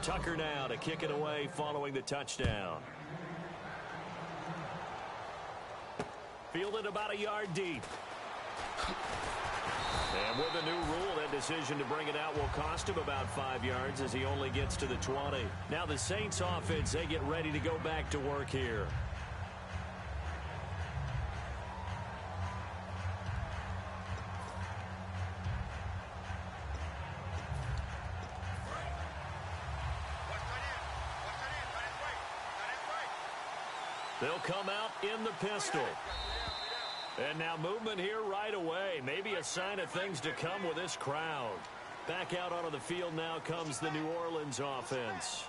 Tucker now to kick it away following the touchdown. Fielded about a yard deep. And with the new rule, that decision to bring it out will cost him about 5 yards as he only gets to the 20. Now the Saints offense, they get ready to go back to work here. They'll come out in the pistol. And now movement here right away. Maybe a sign of things to come with this crowd. Back out onto the field now comes the New Orleans offense.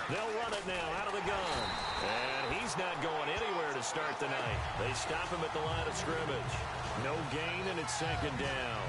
They'll run it now out of the gun. And he's not going anywhere to start the night. They stop him at the line of scrimmage. No gain, and it's second down.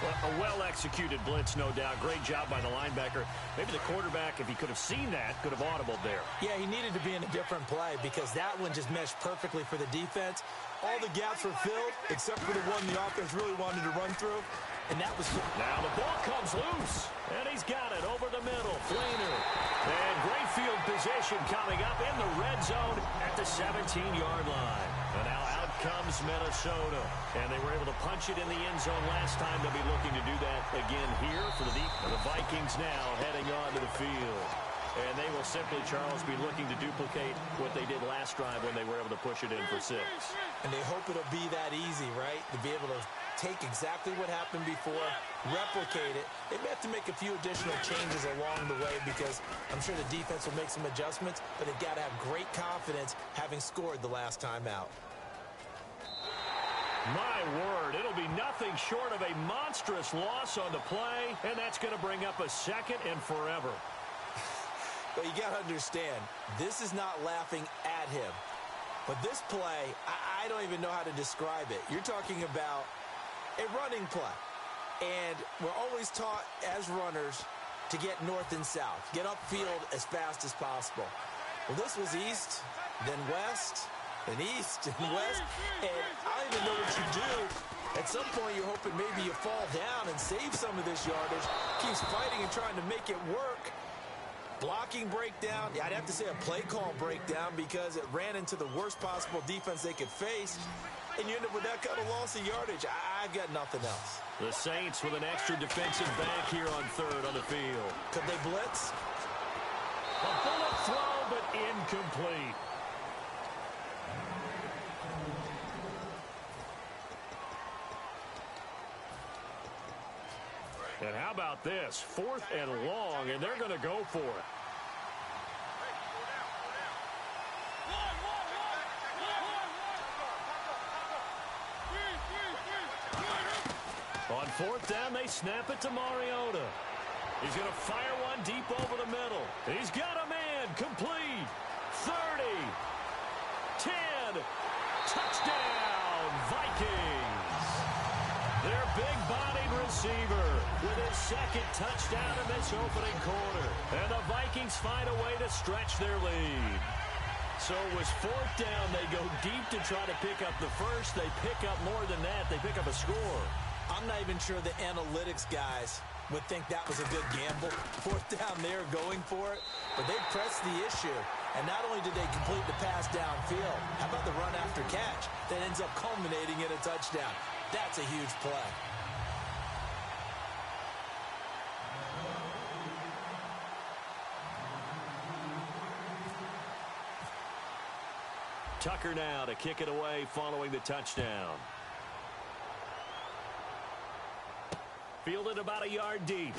Well, a well-executed blitz, no doubt. Great job by the linebacker. Maybe the quarterback, if he could have seen that, could have audibled there. Yeah, he needed to be in a different play because that one just meshed perfectly for the defense. All the gaps were filled except for the one the offense really wanted to run through. And that was... Now the ball comes loose. And he's got it over the middle. Flainer. And great field position coming up in the red zone at the 17-yard line. And now out comes Minnesota. And they were able to punch it in the end zone last time. They'll be looking to do that again here for the deep. And the Vikings now heading on to the field. And they will simply, Charles, be looking to duplicate what they did last drive when they were able to push it in for 6. And they hope it'll be that easy, right? To be able to take exactly what happened before, replicate it. They may have to make a few additional changes along the way because I'm sure the defense will make some adjustments, but they've got to have great confidence having scored the last time out. My word, it'll be nothing short of a monstrous loss on the play, and that's going to bring up a second and forever. But you got to understand, this is not laughing at him. But this play, I don't even know how to describe it. You're talking about a running play. And we're always taught as runners to get north and south, get upfield as fast as possible. Well, this was east, then west, then east and west. And I don't even know what you do. At some point, you're hoping maybe you fall down and save some of this yardage. Keeps fighting and trying to make it work. Blocking breakdown, I'd have to say a play call breakdown because it ran into the worst possible defense they could face. And you end up with that kind of loss of yardage. I've got nothing else. The Saints with an extra defensive back here on third on the field. Could they blitz? A bullet throw, but incomplete. And how about this? 4th and long, and they're going to go for it. On 4th down, they snap it to Mariota. He's going to fire one deep over the middle. He's got a man. Complete. 30. 10. Touchdown, Vikings. Their big-bodied receiver with his second touchdown in this opening quarter. And the Vikings find a way to stretch their lead. So it was 4th down. They go deep to try to pick up the first. They pick up more than that. They pick up a score. I'm not even sure the analytics guys would think that was a good gamble. 4th down there going for it. But they pressed the issue. And not only did they complete the pass downfield, how about the run after catch that ends up culminating in a touchdown? That's a huge play. Tucker now to kick it away following the touchdown. Fielded about a yard deep.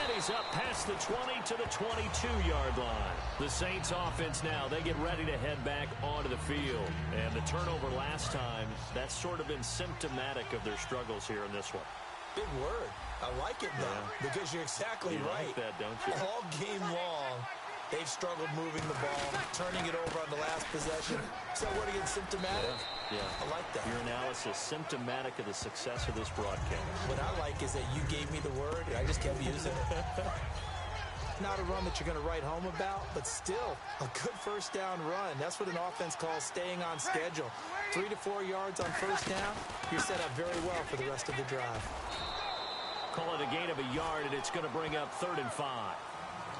And he's up past the 20 to the 22-yard line. The Saints offense now, they get ready to head back onto the field. And the turnover last time, that's sort of been symptomatic of their struggles here in this one. Big word. I like it, though, because you're exactly right. You like that, don't you? All game long, they've struggled moving the ball, turning it over on the last possession. So what again, symptomatic? Yeah. I like that. Your analysis symptomatic of the success of this broadcast. What I like is that you gave me the word, and I just kept using it. Not a run that you're going to write home about, but still a good first down run. That's what an offense calls staying on schedule. 3 to 4 yards on first down, you're set up very well for the rest of the drive. Call it a gain of a yard, and it's going to bring up 3rd and 5.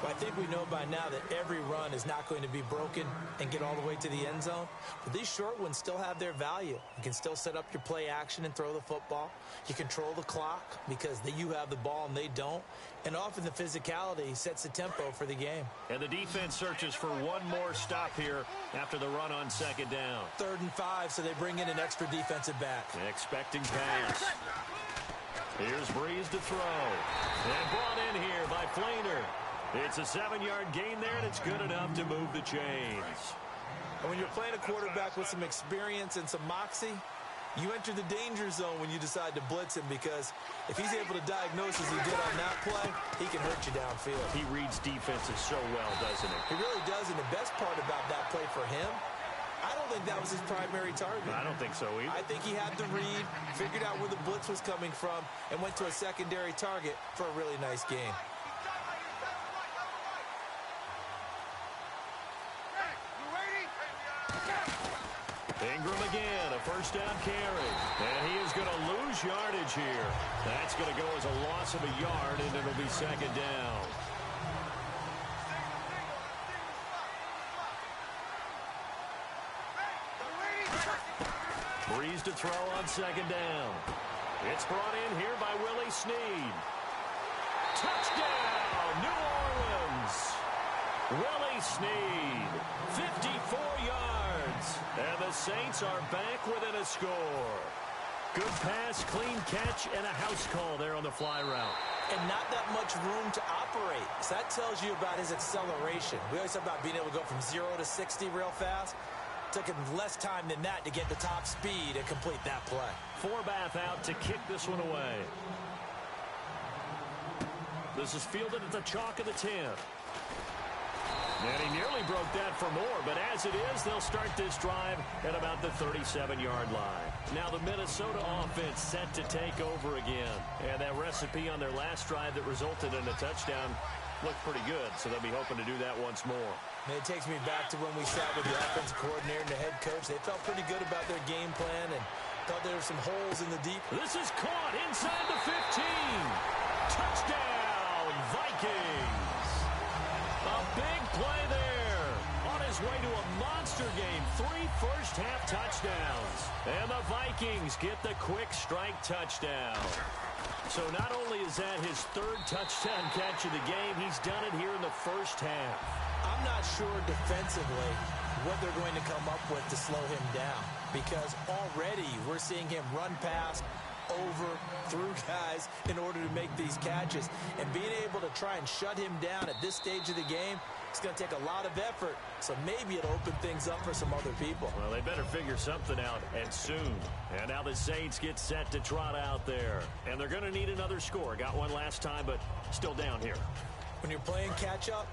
Well, I think we know by now that every run is not going to be broken and get all the way to the end zone. But these short ones still have their value. You can still set up your play action and throw the football. You control the clock because you have the ball and they don't. And often the physicality sets the tempo for the game. And the defense searches for one more stop here after the run on 2nd down. 3rd and 5, so they bring in an extra defensive back. Expecting pass. Here's Breeze to throw. And brought in here by Flainer. It's a 7-yard gain there, and it's good enough to move the chains. And when you're playing a quarterback with some experience and some moxie, you enter the danger zone when you decide to blitz him, because if he's able to diagnose as he did on that play, he can hurt you downfield. He reads defenses so well, doesn't he? He really does, and the best part about that play for him, I don't think that was his primary target. I don't think so either. I think he had the read, figured out where the blitz was coming from, and went to a secondary target for a really nice game. Ingram again, a first down carry. And he is going to lose yardage here. That's going to go as a loss of a yard, and it'll be 2nd down. Breeze to throw on 2nd down. It's brought in here by Willie Snead. Touchdown, New Orleans. Willie Snead, 54 yards. And the Saints are back within a score. Good pass, clean catch, and a house call there on the fly route. And not that much room to operate. So that tells you about his acceleration. We always talk about being able to go from 0 to 60 real fast. Took him less time than that to get the top speed and complete that play. Forbath out to kick this one away. This is fielded at the chalk of the 10. And he nearly broke that for more, but as it is, they'll start this drive at about the 37-yard line. Now the Minnesota offense set to take over again. And that recipe on their last drive that resulted in a touchdown looked pretty good, so they'll be hoping to do that once more. And it takes me back to when we sat with the offensive coordinator and the head coach. They felt pretty good about their game plan and thought there were some holes in the deep. This is caught inside the 15. Touchdown, Vikings. A big play there. On his way to a monster game. 3 first-half touchdowns. And the Vikings get the quick strike touchdown. So not only is that his 3rd touchdown catch of the game, he's done it here in the first half. I'm not sure defensively what they're going to come up with to slow him down, because already we're seeing him run past, over, through guys in order to make these catches. And being able to try and shut him down at this stage of the game, it's going to take a lot of effort. So maybe it'll open things up for some other people. Well, they better figure something out, and soon. And now the Saints get set to trot out there. And they're going to need another score. Got one last time, but still down here. When you're playing catch-up,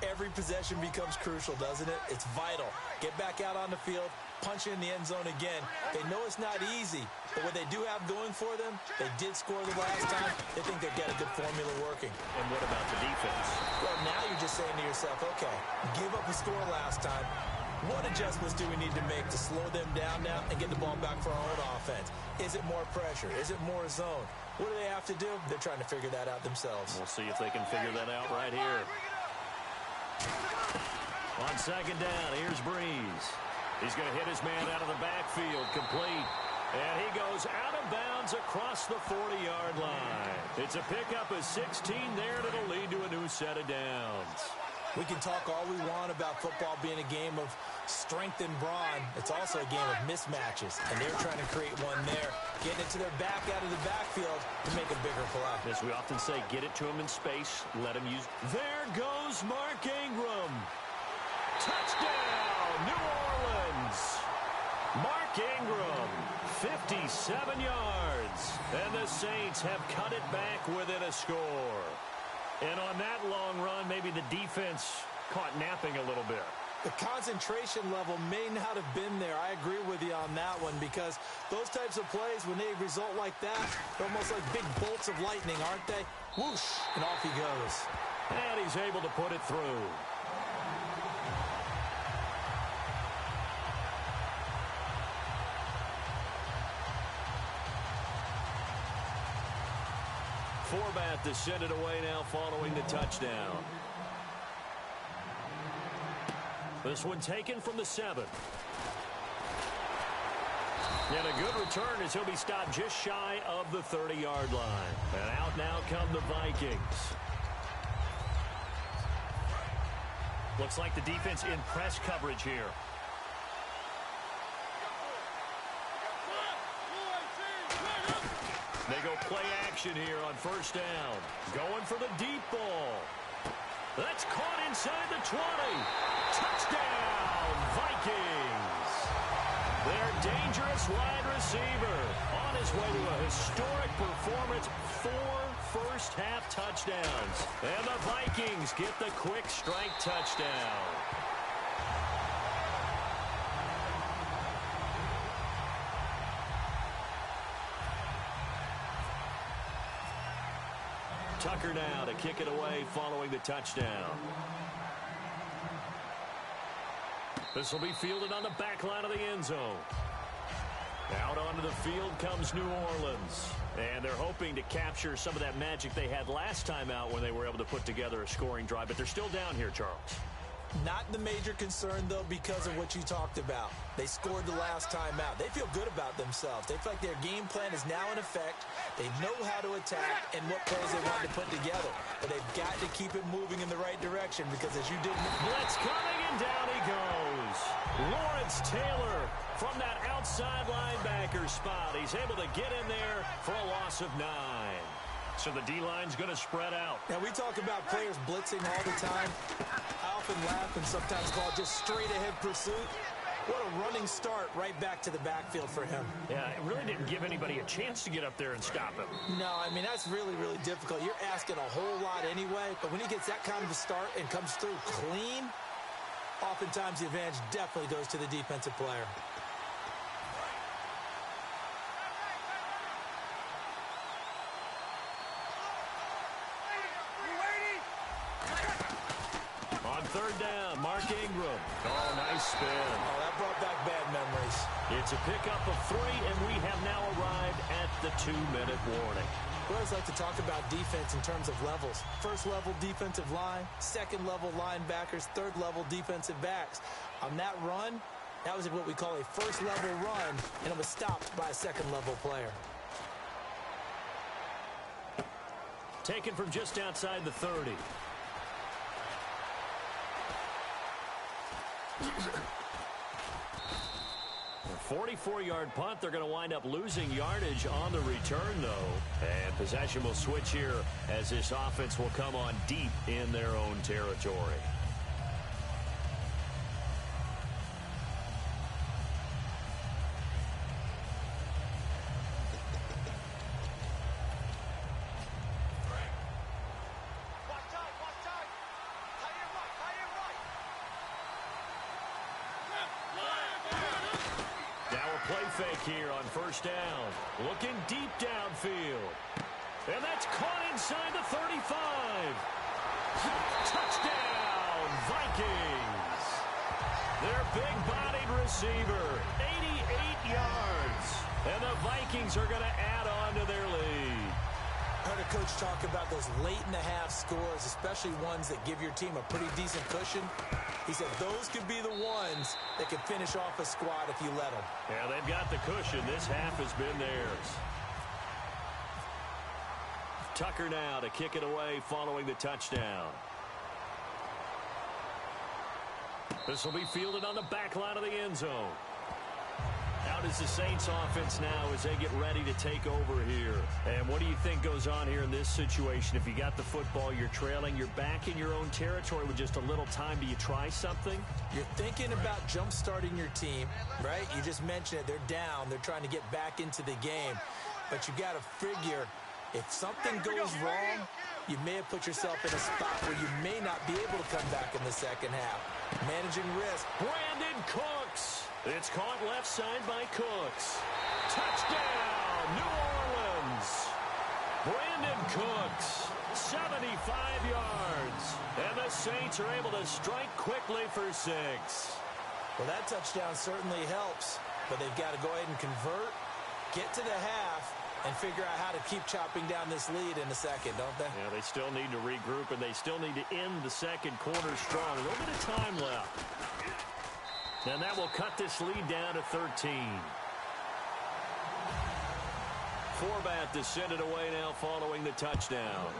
every possession becomes crucial, doesn't it? It's vital. Get back out on the field, punch it in the end zone again. They know it's not easy, but what they do have going for them, they did score the last time. They think they've got a good formula working. And what about the defense? Well, now you're just saying to yourself, okay, give up a score last time. What adjustments do we need to make to slow them down now and get the ball back for our own offense? Is it more pressure? Is it more zone? What do they have to do? They're trying to figure that out themselves. We'll see if they can figure that out right here. On 2nd down, here's Breeze. He's going to hit his man out of the backfield, complete. And he goes out of bounds across the 40-yard line. It's a pickup of 16 there, and it'll lead to a new set of downs. We can talk all we want about football being a game of strength and brawn. It's also a game of mismatches, and they're trying to create one there, getting it to their back out of the backfield to make a bigger play. As we often say, get it to him in space, let him use. There goes Mark Ingram. Touchdown, New Orleans. Mark Ingram, 57 yards. And the Saints have cut it back within a score. And on that long run, maybe the defense caught napping a little bit. The concentration level may not have been there. I agree with you on that one because those types of plays, when they result like that, they're almost like big bolts of lightning, aren't they? Whoosh, and off he goes. And he's able to put it through. Forbat to send it away now following the touchdown. This one taken from the 7. And a good return as he'll be stopped just shy of the 30-yard line. And out now come the Vikings. Looks like the defense in press coverage here. They go play action here on first down. Going for the deep ball. That's caught inside the 20. Touchdown, Vikings. Their dangerous wide receiver on his way to a historic performance. 4 first-half touchdowns. And the Vikings get the quick strike touchdown. Tucker now to kick it away following the touchdown. This will be fielded on the back line of the end zone. Out onto the field comes New Orleans. And they're hoping to capture some of that magic they had last time out when they were able to put together a scoring drive. But they're still down here, Charles. Not the major concern, though, because of what you talked about. They scored the last time out. They feel good about themselves. They feel like their game plan is now in effect. They know how to attack and what plays they want to put together. But they've got to keep it moving in the right direction because, as you didn't... Blitz coming, and down he goes. Lawrence Taylor from that outside linebacker spot. He's able to get in there for a loss of 9. So the D-line's going to spread out. Now, we talk about players blitzing all the time. I often laugh and sometimes call it just straight-ahead pursuit. What a running start right back to the backfield for him. Yeah, it really didn't give anybody a chance to get up there and stop him. No, I mean, that's really, really difficult. You're asking a whole lot anyway, but when he gets that kind of a start and comes through clean, oftentimes the advantage definitely goes to the defensive player. Third down, Mark Ingram. Oh, nice spin. Oh, that brought back bad memories. It's a pickup of 3, and we have now arrived at the 2-minute warning. We always like to talk about defense in terms of levels. First level defensive line, second level linebackers, third level defensive backs. On that run, that was what we call a first level run, and it was stopped by a second level player. Taken from just outside the 30. A 44-yard punt. They're going to wind up losing yardage on the return, though. And possession will switch here as this offense will come on deep in their own territory. Here on first down, looking deep downfield, and that's caught inside the 35. Touchdown, Vikings. Their big-bodied receiver, 88 yards, and the Vikings are going to add on to their lead. I heard a coach talk about those late-in-the-half scores, especially ones that give your team a pretty decent cushion. He said those could be the ones that could finish off a squad if you let them. Yeah, they've got the cushion. This half has been theirs. Tucker now to kick it away following the touchdown. This will be fielded on the back line of the end zone. Out is the Saints offense now as they get ready to take over here. And what do you think goes on here in this situation? If you got the football, you're trailing, you're back in your own territory with just a little time. Do you try something? You're thinking about jump-starting your team, right? You just mentioned it. They're down. They're trying to get back into the game. But you got to figure If something goes wrong, you may have put yourself in a spot where you may not be able to come back in the second half. Managing risk. Brandon Cooks. It's caught left side by Cooks. Touchdown, New Orleans. Brandon Cooks, 75 yards. And the Saints are able to strike quickly for 6. Well, that touchdown certainly helps, but they've got to go ahead and convert, get to the half, and figure out how to keep chopping down this lead in a second, don't they? Yeah, they still need to regroup, and they still need to end the second quarter strong. A little bit of time left. And that will cut this lead down to 13. Forbath to send it away now following the touchdown.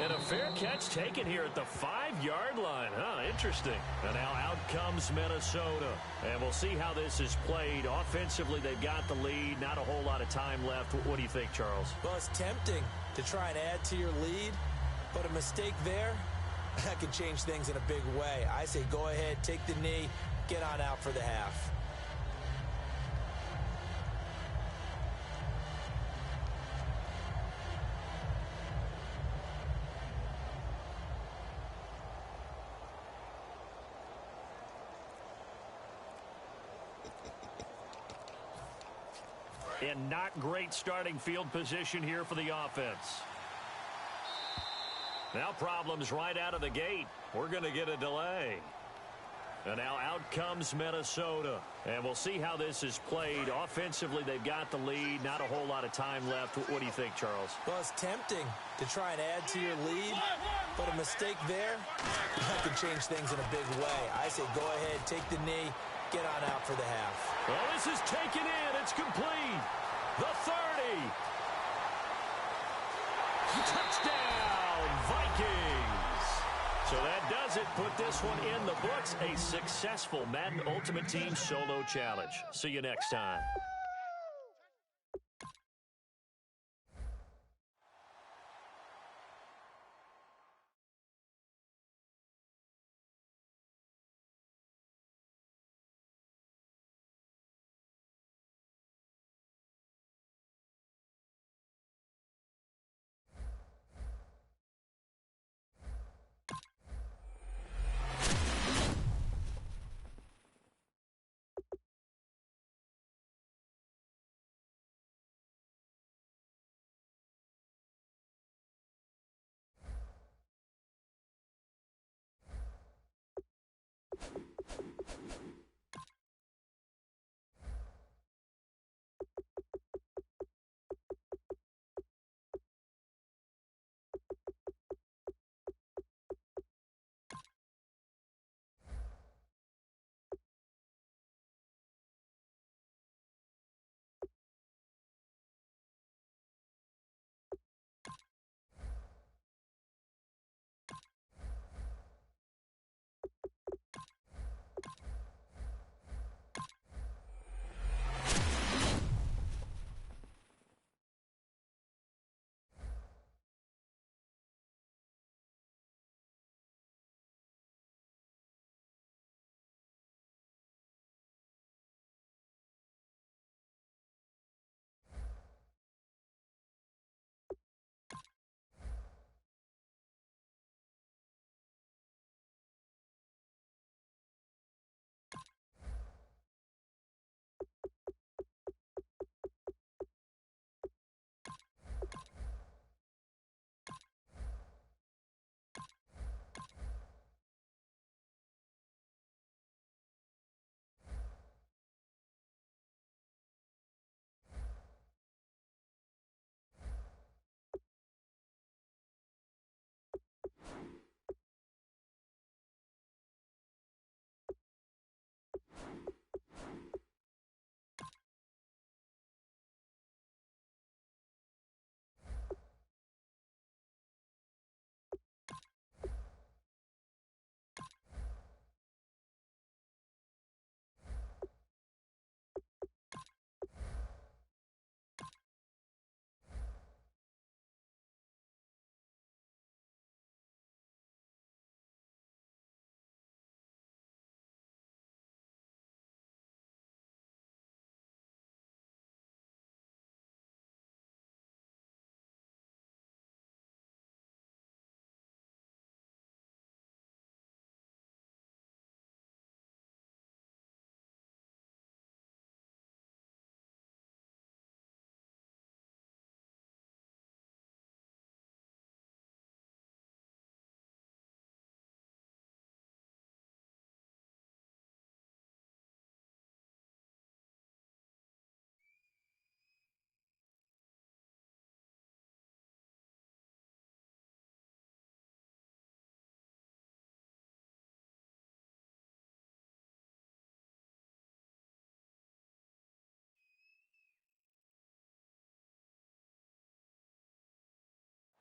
And a fair catch taken here at the 5-yard line. Interesting. And now out comes Minnesota. And we'll see how this is played. Offensively, they've got the lead. Not a whole lot of time left. What do you think, Charles? Well, it's tempting to try and add to your lead, but a mistake there, that could change things in a big way. I say go ahead, take the knee, get on out for the half. And not great starting field position here for the offense. Now problems right out of the gate. We're going to get a delay. And now out comes Minnesota. And we'll see how this is played. Offensively, they've got the lead. Not a whole lot of time left. What do you think, Charles? Well, it's tempting to try and add to your lead, but a mistake there, that could change things in a big way. I say go ahead, take the knee, get on out for the half. Well, this is taken in. It's complete. The 30. Touchdown, Vikings. So that does it. Put this one in the books. A successful Madden Ultimate Team Solo Challenge. See you next time.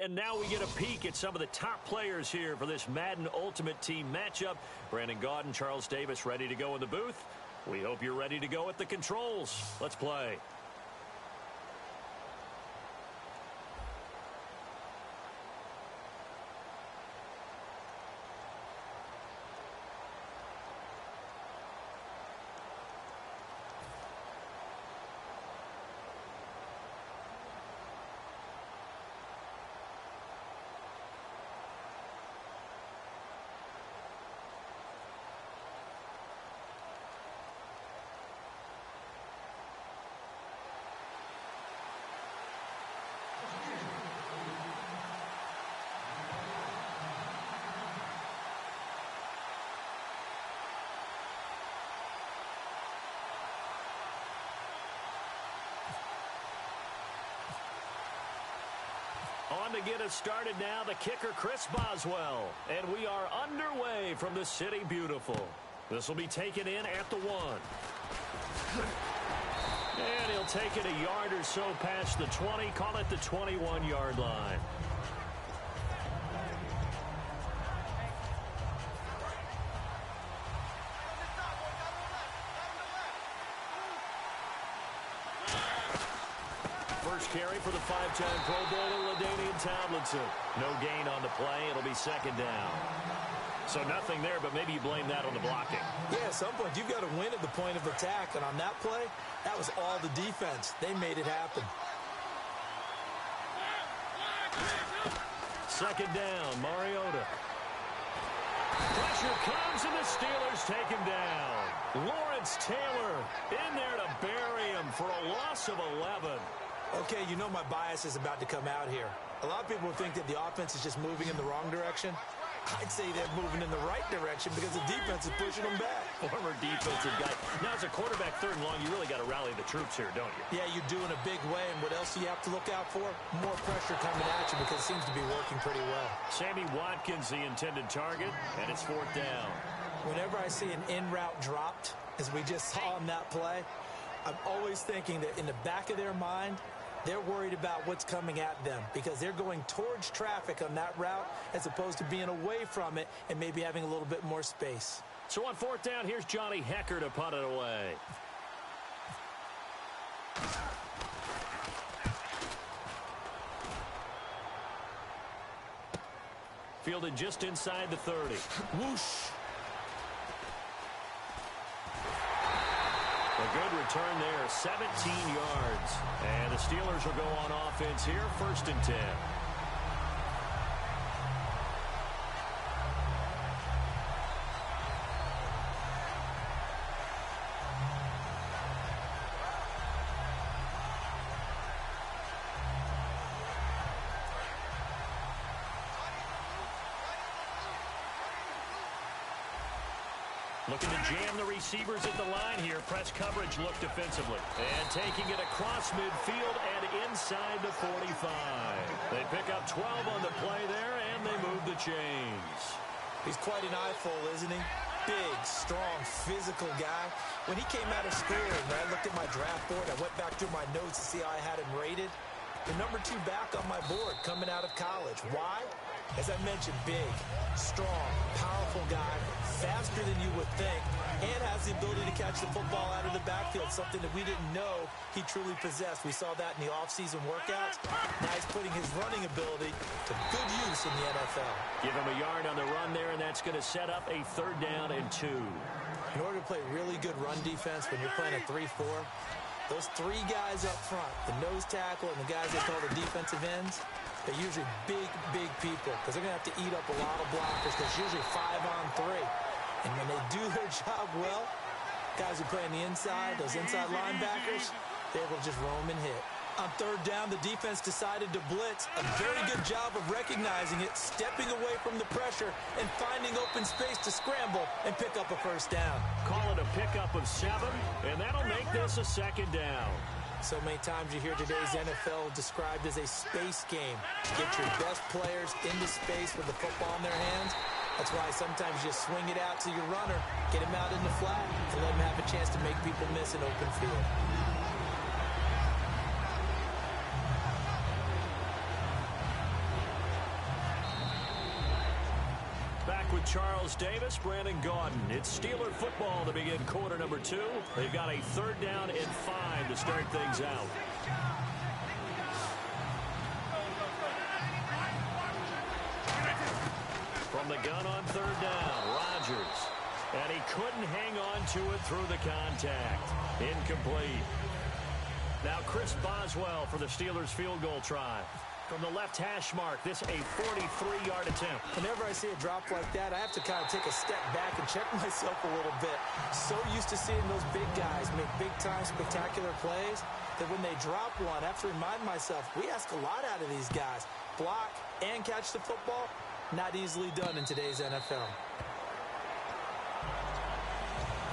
and now we get a peek at some of the top players here for this Madden Ultimate Team matchup. Brandon Gaudin, Charles Davis ready to go in the booth. We hope you're ready to go at the controls. Let's play. On to get us started now, the kicker, Chris Boswell. And we are underway from the City Beautiful. This will be taken in at the 1. And he'll take it a yard or so past the 20, call it the 21-yard line. First carry for the 5-time Pro Bowler, LaDainian Tomlinson. No gain on the play. It'll be second down. So nothing there, but maybe you blame that on the blocking. Yeah, at some point, you've got to win at the point of attack. And on that play, that was all the defense. They made it happen. Second down, Mariota. Pressure comes, and the Steelers take him down. Lawrence Taylor in there to bury him for a loss of 11. Okay, you know my bias is about to come out here. A lot of people think that the offense is just moving in the wrong direction. I'd say they're moving in the right direction because the defense is pushing them back. Former defensive guy. Now, as a quarterback, 3rd and long, you really got to rally the troops here, don't you? Yeah, you do in a big way. And what else do you have to look out for? More pressure coming at you because it seems to be working pretty well. Sammy Watkins, the intended target, and it's 4th down. Whenever I see an in-route dropped, as we just saw on that play, I'm always thinking that in the back of their mind, they're worried about what's coming at them because they're going towards traffic on that route as opposed to being away from it and maybe having a little bit more space. So on 4th down, here's Johnny Hecker to punt it away. Fielded just inside the 30. Whoosh. A good return there, 17 yards. And the Steelers will go on offense here, 1st and 10. Looking to jam the receivers at the line here. Press coverage look defensively. And taking it across midfield and inside the 45. They pick up 12 on the play there, and they move the chains. He's quite an eyeful, isn't he? Big, strong, physical guy. When he came out of school, and I looked at my draft board, I went back through my notes to see how I had him rated. The number 2 back on my board coming out of college. Why? As I mentioned, big, strong, powerful guy, faster than you would think, and has the ability to catch the football out of the backfield, something that we didn't know he truly possessed. We saw that in the offseason workouts. Now he's putting his running ability to good use in the NFL. Give him a yard on the run there, and that's going to set up a 3rd down and 2. In order to play really good run defense when you're playing a 3-4, those 3 guys up front, the nose tackle and the guys they call the defensive ends, they're usually big, big people because they're going to have to eat up a lot of blockers because it's usually 5-on-3. And when they do their job well, guys who play on the inside, those inside linebackers, they're able to just roam and hit. On 3rd down, the defense decided to blitz. A very good job of recognizing it, stepping away from the pressure, and finding open space to scramble and pick up a 1st down. Call it a pickup of 7, and that'll make this a 2nd down. So many times you hear today's NFL described as a space game. Get your best players into space with the football in their hands. That's why sometimes you just swing it out to your runner, get him out in the flat, and let him have a chance to make people miss an open field. Charles Davis, Brandon Gaudin. It's Steeler football to begin quarter number 2. They've got a 3rd down and 5 to start things out. From the gun on 3rd down, Rodgers. And he couldn't hang on to it through the contact. Incomplete. Now Chris Boswell for the Steelers field goal try. From the left hash mark, this a 43-yard attempt. Whenever I see a drop like that, I have to kind of take a step back and check myself a little bit. So used to seeing those big guys make big-time spectacular plays that when they drop one, I have to remind myself, we ask a lot out of these guys. Block and catch the football, not easily done in today's NFL.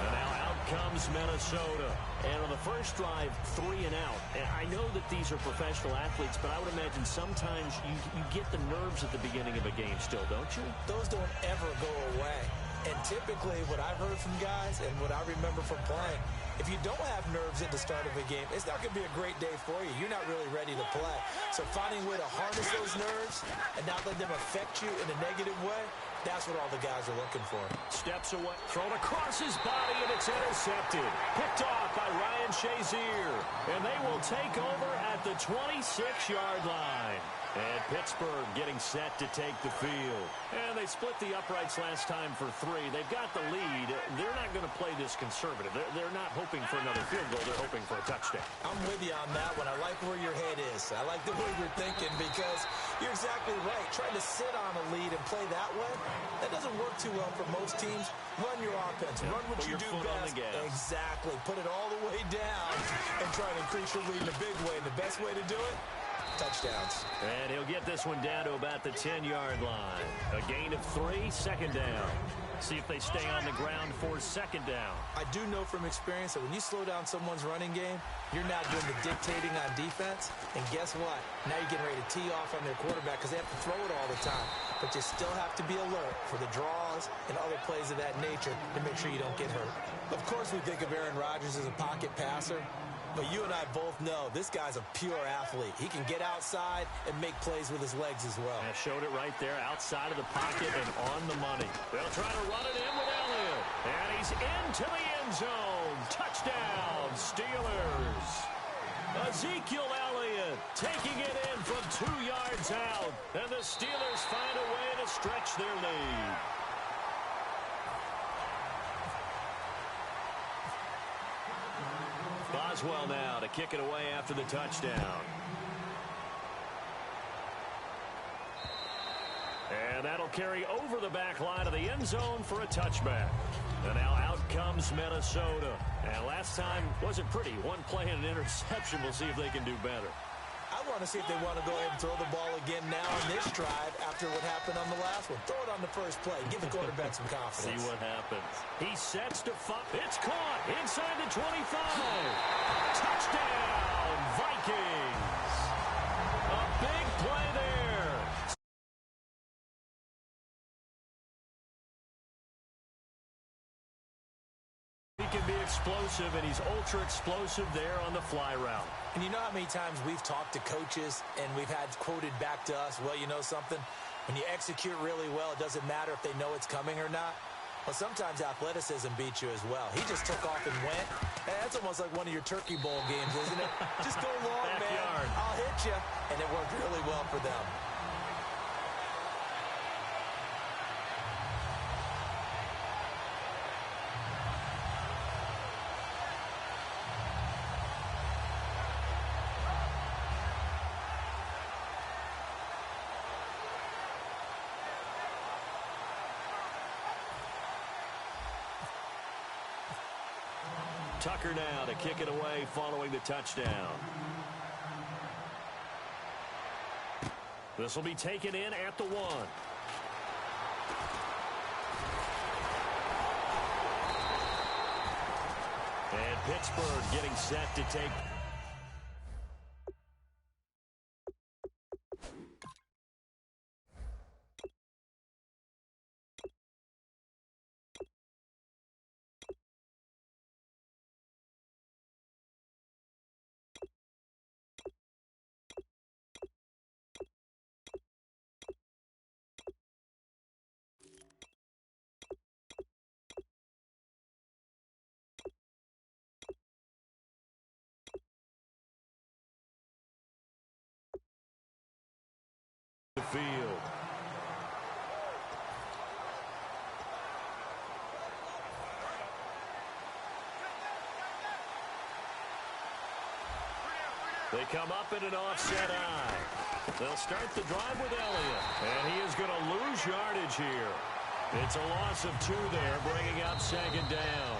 And now out comes Minnesota. And on the first drive, 3 and out. And I know that these are professional athletes, but I would imagine sometimes you get the nerves at the beginning of a game still, don't you? Those don't ever go away. And typically what I've heard from guys and what I remember from playing, if you don't have nerves at the start of a game, it's not going to be a great day for you. You're not really ready to play. So finding a way to harness those nerves and not let them affect you in a negative way, that's what all the guys are looking for. Steps away, thrown across his body, and it's intercepted. Picked off by Ryan Shazier. And they will take over at the 26-yard line. And Pittsburgh getting set to take the field. And they split the uprights last time for 3. They've got the lead. They're not going to play this conservative. They're not hoping for another field goal. They're hoping for a touchdown. I'm with you on that one. I like where your head is. I like the way you're thinking because you're exactly right. Trying to sit on a lead and play that way, that doesn't work too well for most teams. Run your offense. Yeah, run what you do best. Exactly. Put it all the way down and try to increase your lead in a big way. And the best way to do it, touchdowns. And he'll get this one down to about the 10-yard line. A gain of 3, 2nd down. See if they stay on the ground for 2nd down. I do know from experience that when you slow down someone's running game, you're not doing the dictating on defense. And guess what? Now you're getting ready to tee off on their quarterback because they have to throw it all the time. But you still have to be alert for the draws and other plays of that nature to make sure you don't get hurt. Of course, we think of Aaron Rodgers as a pocket passer. But you and I both know this guy's a pure athlete. He can get outside and make plays with his legs as well. I showed it right there outside of the pocket and on the money. They'll try to run it in with Elliott. And he's into the end zone. Touchdown, Steelers. Ezekiel Elliott taking it in from 2 yards out. And the Steelers find a way to stretch their lead. Boswell now to kick it away after the touchdown. And that'll carry over the back line of the end zone for a touchback. And now out comes Minnesota. And last time wasn't pretty. One play and an interception. We'll see if they can do better. I want to see if they want to go ahead and throw the ball again now on this drive after what happened on the last one. Throw it on the first play. Give the quarterback some confidence. See what happens. He sets to fire. It's caught inside the 25. Touchdown, Vikings. A big play there. He can be explosive, and he's ultra-explosive there on the fly route. And you know how many times we've talked to coaches and we've had quoted back to us, well, you know something? When you execute really well, it doesn't matter if they know it's coming or not. Well, sometimes athleticism beats you as well. He just took off and went. Hey, that's almost like one of your Turkey Bowl games, isn't it? Just go long, man. I'll hit you. And it worked really well for them. Tucker now to kick it away following the touchdown. This will be taken in at the 1. And Pittsburgh getting set to take the field. They come up in an offset eye. They'll start the drive with Elliott. And he is going to lose yardage here. It's a loss of 2 there, bringing up second down.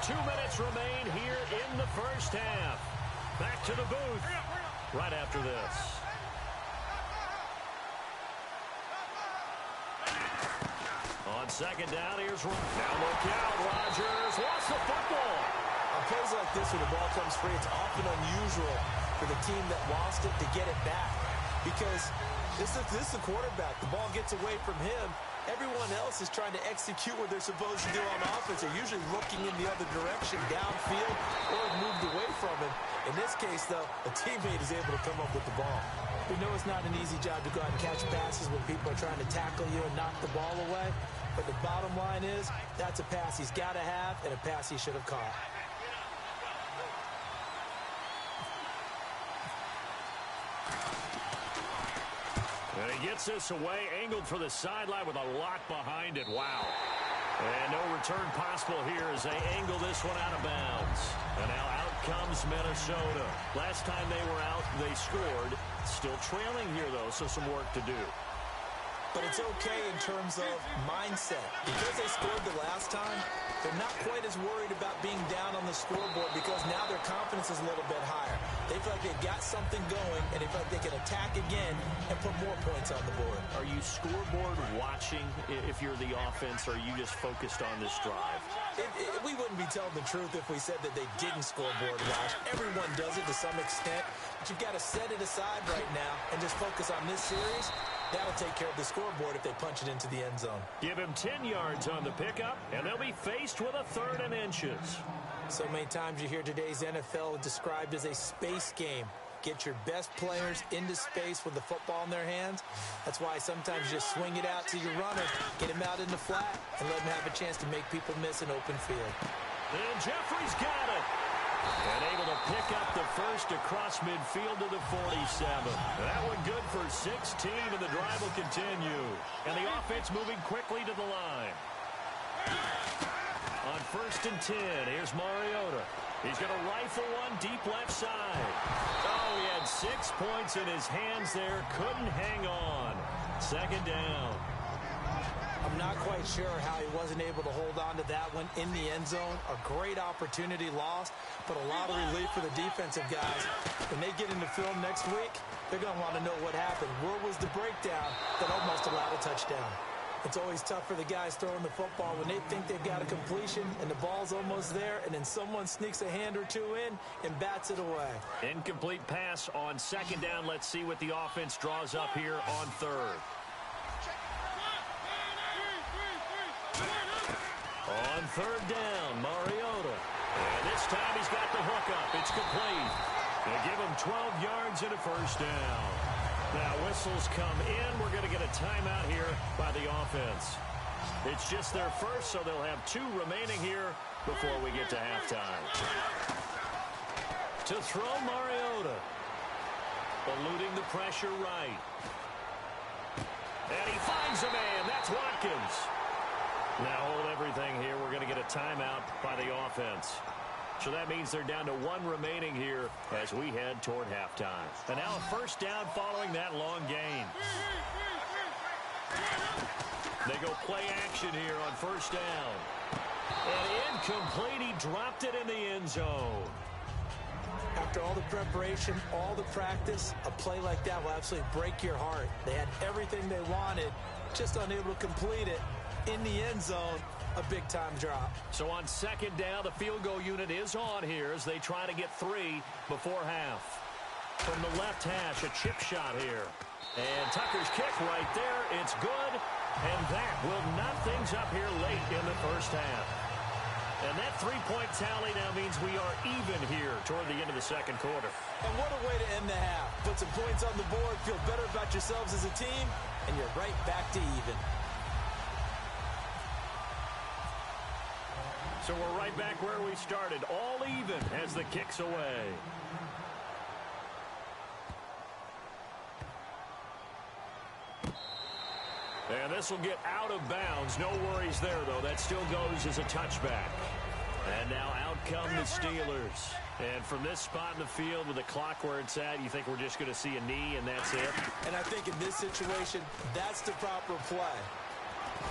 2 minutes remain here in the first half. Back to the booth right after this. On second down, here's now look out. Rodgers lost the football. On plays like this, when the ball comes free, it's often unusual for the team that lost it to get it back. Because this is the quarterback. The ball gets away from him. Everyone else is trying to execute what they're supposed to do on offense. They're usually looking in the other direction, downfield, or have moved away from him. In this case, though, a teammate is able to come up with the ball. We know it's not an easy job to go out and catch passes when people are trying to tackle you and knock the ball away. But the bottom line is, that's a pass he's got to have and a pass he should have caught. And he gets this away, angled for the sideline with a lot behind it. Wow. And no return possible here as they angle this one out of bounds. And now out comes Minnesota. Last time they were out, they scored. Still trailing here, though, so some work to do. But it's okay in terms of mindset. Because they scored the last time, they're not quite as worried about being down on the scoreboard because now their confidence is a little bit higher. They feel like they've got something going, and they feel like they can attack again and put more points on the board. Are you scoreboard watching if you're the offense, or are you just focused on this drive? We wouldn't be telling the truth if we said that they didn't scoreboard watch. Everyone does it to some extent, but you've got to set it aside right now and just focus on this series. That'll take care of the scoreboard if they punch it into the end zone. Give him 10 yards on the pickup, and they'll be faced with a 3rd and inches. So many times you hear today's NFL described as a space game. Get your best players into space with the football in their hands. That's why sometimes you just swing it out to your runner, get him out in the flat, and let him have a chance to make people miss an open field. And Jeffrey's got it. And able to pick up the first across midfield to the 47. That one good for 16, and the drive will continue. And the offense moving quickly to the line. On 1st and 10, here's Mariota. He's going to rifle one deep left side. Oh, he had 6 points in his hands there. Couldn't hang on. 2nd down. I'm not quite sure how he wasn't able to hold on to that one in the end zone. A great opportunity lost, but a lot of relief for the defensive guys. When they get into film next week, they're going to want to know what happened. Where was the breakdown that almost allowed a touchdown? It's always tough for the guys throwing the football when they think they've got a completion and the ball's almost there, and then someone sneaks a hand or two in and bats it away. Incomplete pass on 2nd down. Let's see what the offense draws up here on 3rd. On 3rd down, Mariota. And this time he's got the hook up. It's complete. They give him 12 yards and a 1st down. Now whistles come in. We're going to get a timeout here by the offense. It's just their first, so they'll have 2 remaining here before we get to halftime. To throw Mariota. Eluding the pressure right. And he finds a man. That's Watkins. Now hold everything here. We're going to get a timeout by the offense. So that means they're down to 1 remaining here as we head toward halftime. And now a 1st down following that long gain. They go play action here on 1st down. And incomplete. He dropped it in the end zone. After all the preparation, all the practice, a play like that will absolutely break your heart. They had everything they wanted, just unable to complete it. In the end zone, a big-time drop. So on 2nd down, the field goal unit is on here as they try to get 3 before half. From the left hash, a chip shot here. And Tucker's kick right there. It's good. And that will knot things up here late in the 1st half. And that 3-point tally now means we are even here toward the end of the 2nd quarter. And what a way to end the half. Put some points on the board, feel better about yourselves as a team, and you're right back to even. So we're right back where we started, all even as the kick's away. And this will get out of bounds. No worries there, though. That still goes as a touchback. And now out come the Steelers. And from this spot in the field with the clock where it's at, you think we're just going to see a knee and that's it? And I think in this situation, that's the proper play.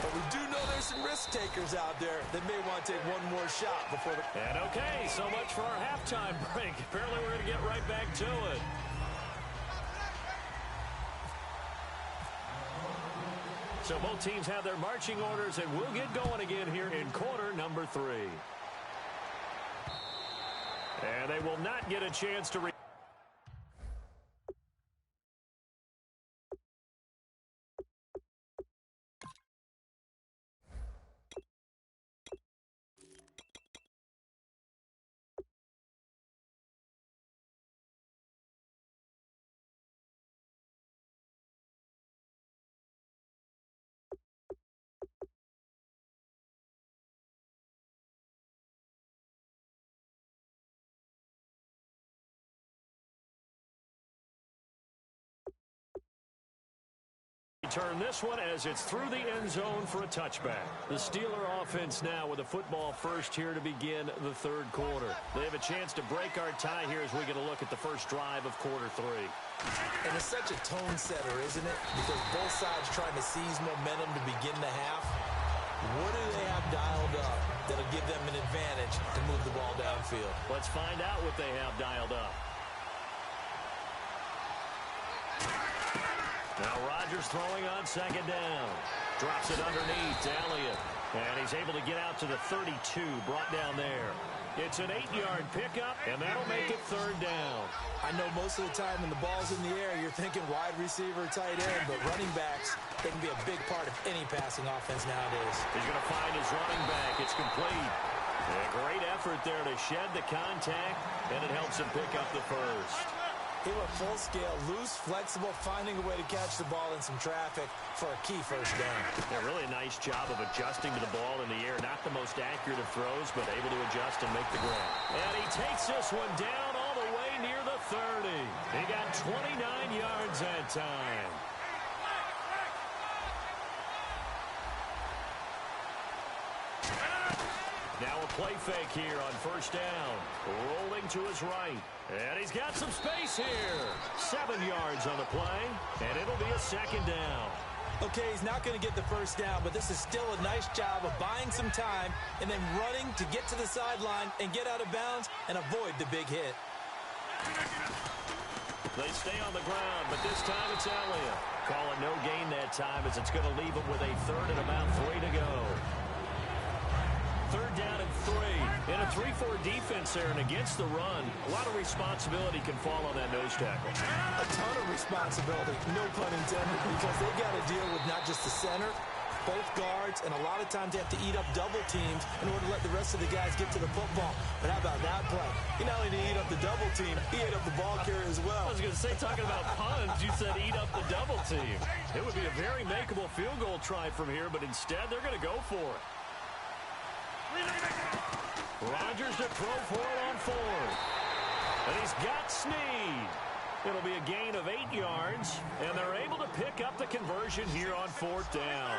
But we do know there's some risk takers out there that may want to take one more shot before the... And okay, so much for our halftime break. Apparently we're going to get right back to it. So both teams have their marching orders, and we'll get going again here in quarter number 3. And they will not get a chance to... Turn this one as it's through the end zone for a touchback. The Steeler offense now with the football first here to begin the third quarter. They have a chance to break our tie here as we get a look at the first drive of quarter 3. And it's such a tone setter, isn't it? Because both sides trying to seize momentum to begin the half. What do they have dialed up that'll give them an advantage to move the ball downfield? Let's find out what they have dialed up. Now Rodgers throwing on second down. Drops it underneath to Elliott. And he's able to get out to the 32, brought down there. It's an 8-yard pickup, and that'll make it third down. I know most of the time when the ball's in the air, you're thinking wide receiver, tight end, but running backs, they can be a big part of any passing offense nowadays. He's going to find his running back. It's complete. A great effort there to shed the contact, and it helps him pick up the first. He went full scale, loose, flexible, finding a way to catch the ball in some traffic for a key first down. Yeah, really a nice job of adjusting to the ball in the air. Not the most accurate of throws, but able to adjust and make the grab. And he takes this one down all the way near the 30. He got 29 yards that time. Now a play fake here on first down. Rolling to his right. And he's got some space here. 7 yards on the play. And it'll be a second down. Okay, he's not going to get the first down, but this is still a nice job of buying some time and then running to get to the sideline and get out of bounds and avoid the big hit. They stay on the ground, but this time it's Elliott. Call it no gain that time as it's going to leave him with a third and about 3 to go. Third down and 3. In a 3-4 defense there and against the run, a lot of responsibility can fall on that nose tackle. A ton of responsibility, no pun intended, because they've got to deal with not just the center, both guards, and a lot of times they have to eat up double teams in order to let the rest of the guys get to the football. But how about that play? He not only did he eat up the double team, he ate up the ball carrier as well. I was going to say, talking about puns, you said eat up the double team. It would be a very makeable field goal try from here, but instead they're going to go for it. Rodgers to throw for it on 4th. And he's got Snead. It'll be a gain of 8 yards, and they're able to pick up the conversion here on 4th down.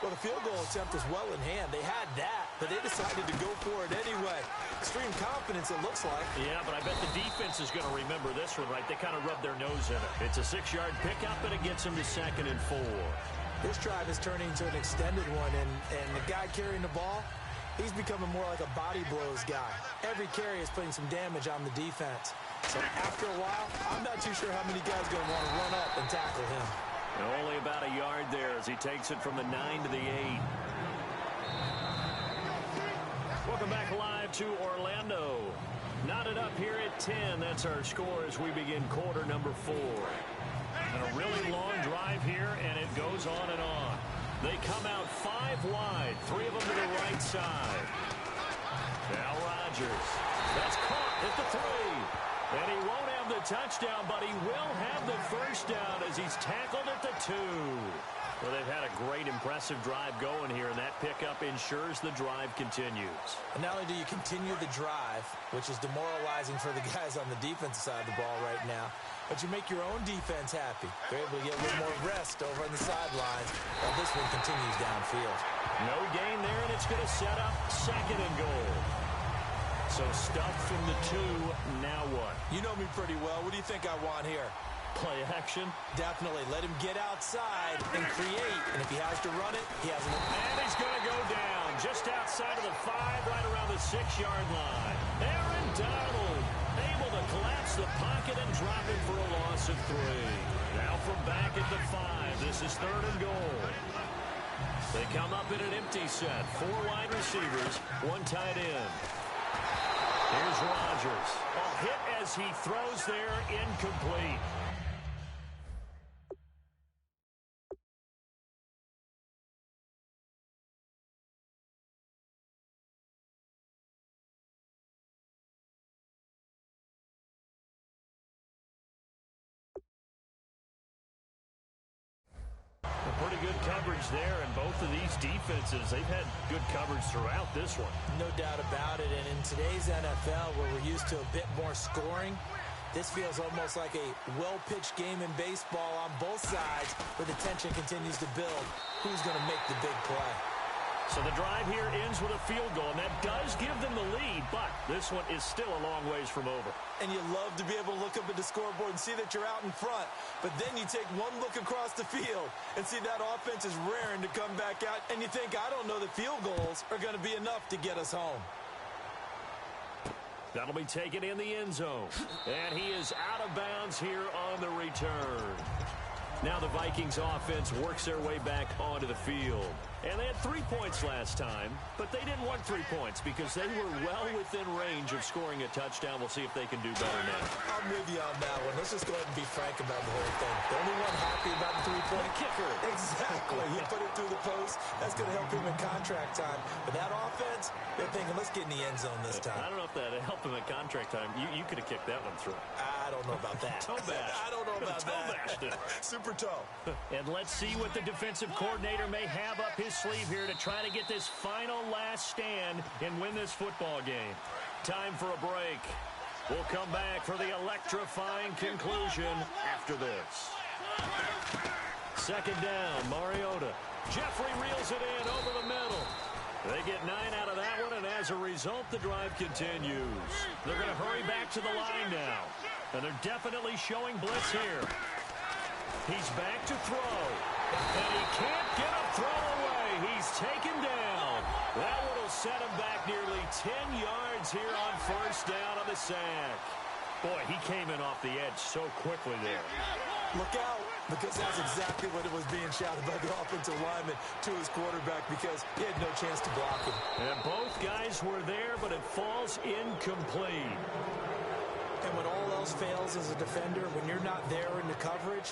Well, the field goal attempt was well in hand. They had that, but they decided to go for it anyway. Extreme confidence, it looks like. Yeah, but I bet the defense is going to remember this one, right? They kind of rubbed their nose in it. It's a 6-yard pickup, and it gets them to 2nd and 4. This drive is turning into an extended one, and the guy carrying the ball, he's becoming more like a body blows guy. Every carry is putting some damage on the defense. So after a while, I'm not too sure how many guys are going to want to run up and tackle him. And only about a yard there as he takes it from the 9 to the 8. Welcome back live to Orlando. Knotted up here at 10. That's our score as we begin quarter number 4. And a really long drive here, and it goes on and on. They come out 5 wide, 3 of them to the right side. Now Rodgers. That's caught at the 3. And he won't have the touchdown, but he will have the first down as he's tackled at the 2. Well, they've had a great, impressive drive going here, and that pickup ensures the drive continues. And not only do you continue the drive, which is demoralizing for the guys on the defensive side of the ball right now, but you make your own defense happy. They're able to get a little more rest over on the sidelines while this one continues downfield. No gain there, and it's going to set up second and goal. So stuffed from the 2, now what? You know me pretty well. What do you think I want here? Play action? Definitely. Let him get outside and create. And if he has to run it, he has an... And he's going to go down just outside of the 5, right around the 6-yard line. Aaron Donald able to collapse the pocket and drop it for a loss of 3. Now from back at the 5. This is third and goal. They come up in an empty set. 4 wide receivers, 1 tight end. Here's Rodgers. A hit as he throws there, incomplete. Pretty good coverage there, and both of these defenses, they've had good coverage throughout this one. No doubt about it, and in today's NFL, where we're used to a bit more scoring, this feels almost like a well-pitched game in baseball on both sides, where the tension continues to build. Who's going to make the big play? So the drive here ends with a field goal, and that does give them the lead, but this one is still a long ways from over. And you love to be able to look up at the scoreboard and see that you're out in front, but then you take one look across the field and see that offense is raring to come back out, and you think, I don't know that field goals are going to be enough to get us home. That'll be taken in the end zone, and he is out of bounds here on the return. Now the Vikings offense works their way back onto the field. And they had 3 points last time, but they didn't want 3 points because they were well within range of scoring a touchdown. We'll see if they can do better now. I'm with you on that one. Let's just go ahead and be frank about the whole thing. The only one happy about the 3-point kicker. Exactly. He put it through the post. That's going to help him in contract time. But that offense, they're thinking, let's get in the end zone this time. I don't know if that helped him in contract time. You could have kicked that one through. I don't know about that. Toe bash. I don't know about toe that. Bashed it. Super toe. And let's see what the defensive coordinator may have up his sleeve here to try to get this final last stand and win this football game. Time for a break. We'll come back for the electrifying conclusion after this. Second down, Mariota. Jeffrey reels it in over the middle. They get 9 out of that one, and as a result, the drive continues. They're going to hurry back to the line now, and they're definitely showing blitz here. He's back to throw, and he can't get a throw away. He's taken down. That one will set him back nearly 10 yards here on first down on the sack. Boy, he came in off the edge so quickly there. Look out, because that's exactly what it was being shouted by the offensive lineman to his quarterback, because he had no chance to block him. And both guys were there, but it falls incomplete. And when all else fails as a defender, when you're not there in the coverage,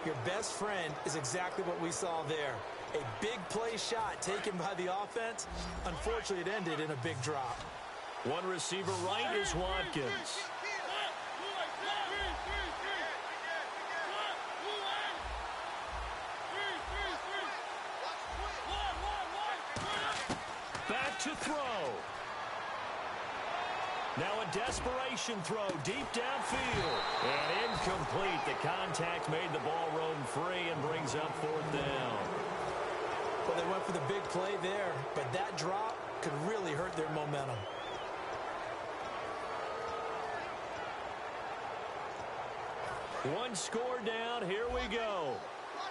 your best friend is exactly what we saw there. A big play shot taken by the offense. Unfortunately, it ended in a big drop. One receiver right is Watkins. Back to throw. Now a desperation throw deep downfield. And incomplete. The contact made the ball roam free and brings up fourth down. Well, they went for the big play there, but that drop could really hurt their momentum. One score down. Here we go.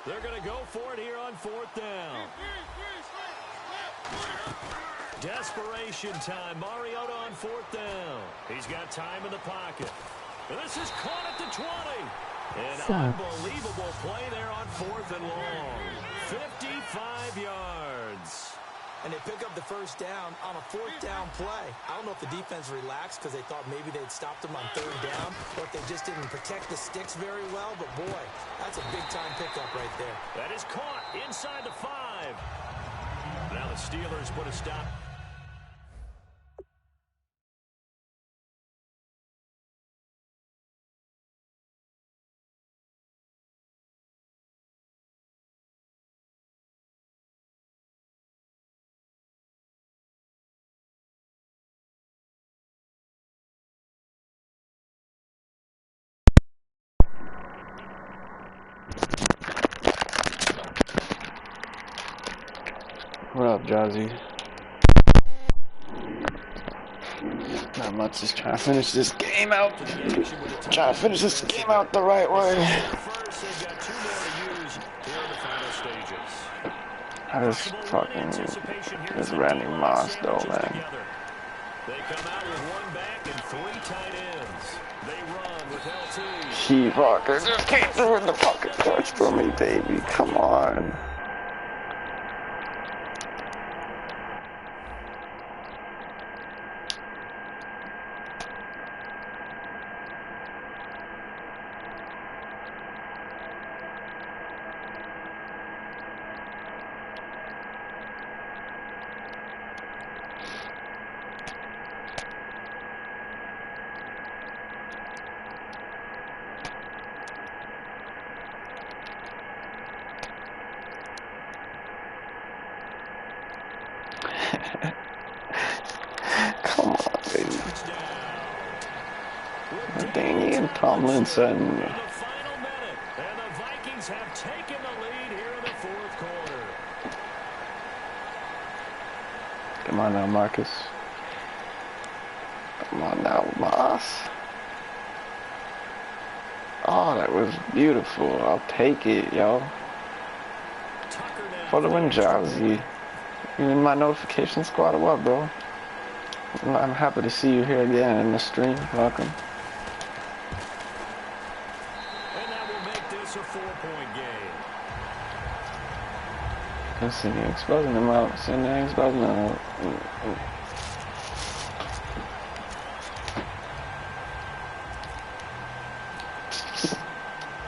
They're going to go for it here on fourth down. Desperation time. Mariota on fourth down. He's got time in the pocket. And this is caught at the 20. An unbelievable play there on fourth and long. 55 yards. And they pick up the first down on a fourth down play. I don't know if the defense relaxed because they thought maybe they'd stopped them on third down, or if they just didn't protect the sticks very well. But, boy, that's a big-time pickup right there. That is caught inside the 5. Now the Steelers put a stop. What up, Jazzy? Not much, just trying to finish this game out. Trying to finish this game out the right way. I just fucking this Randy Moss though, man. They come out with one back and 3 tight ends. They run with LT. He fucking just came through in the fucking touch for me, baby. Come on. Come on, baby. Daniel Tomlinson. In the final minute, and the Vikings have taken the lead here in the 4th quarter. Come on now, Marcus. Come on now, Moss. Oh, that was beautiful. I'll take it, yo. For the win, Jazzy. You in my notification squad or what, bro? I'm happy to see you here again in the stream. Welcome. And that will make this a 4-point game. Listen, you're exposing them out. Send the exposing them out.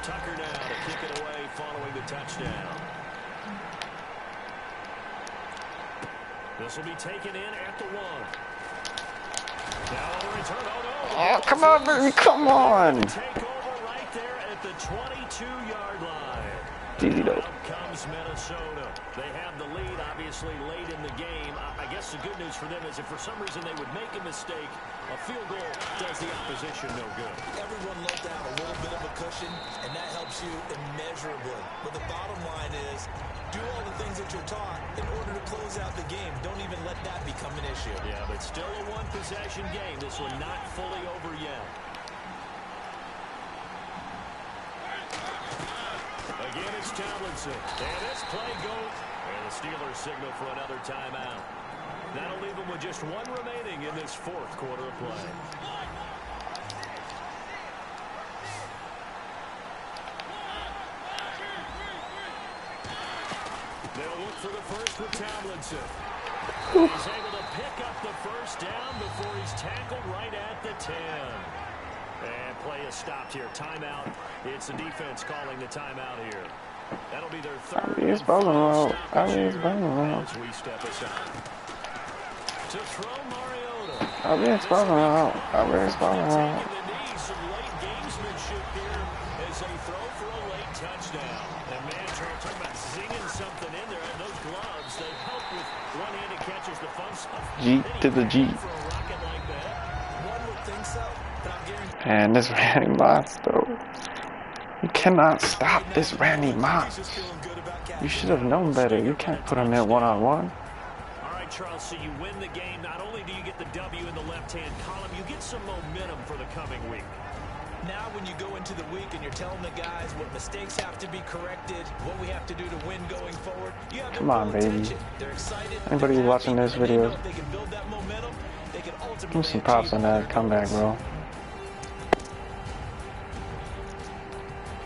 Tucker now to kick it away following the touchdown. This will be taken in at the 1. Now on the return. Oh, no. Oh, come on, baby. Come on. Take over right there at the 22-yard line. Easy, though. Out comes Minnesota. They have the lead, obviously, late in the game. I guess the good news for them is if for some reason they would make a mistake, a field goal does the opposition no good. Everyone let down a little bit of a cushion, and that helps you immeasurably. But the bottom line is, do all the things that you're taught in order to close out the game. Don't even let that become an issue. Yeah, but still a one-possession game. This one not fully over yet. Again, it's Tomlinson. And this play goes. And the Steelers signal for another timeout. That'll leave them with just 1 remaining in this 4th quarter of play. They'll look for the first with Tomlinson. He's able to pick up the first down before he's tackled right at the 10. And play is stopped here. Timeout. It's the defense calling the timeout here. That'll be their 3rd and final stop as we step aside. To throw Mariota. I'll be exposing out. I'll be exposing out. The knees, some late gamesmanship here as they throw for a late touchdown. And man, Trey, talking about zinging something in there. And those gloves, they help with one-handed catches, the fun stuff. G to the G. For a rocket like that. One would think so, but I'm guaranteed. And this Randy Moss, though. You cannot stop this Randy Moss. You should have known better. You can't put him in one-on-one. All right, Charles, so you win the game. Not only do you get the W in the left-hand column, you get some momentum for the coming week. Now when you go into the week and you're telling the guys what mistakes have to be corrected, what we have to do to win going forward, you have Come on, baby. attention. They're excited. Anybody they're watching happy, this and they video, know if they can build that momentum, they can ultimately give me some props on that comeback, bro.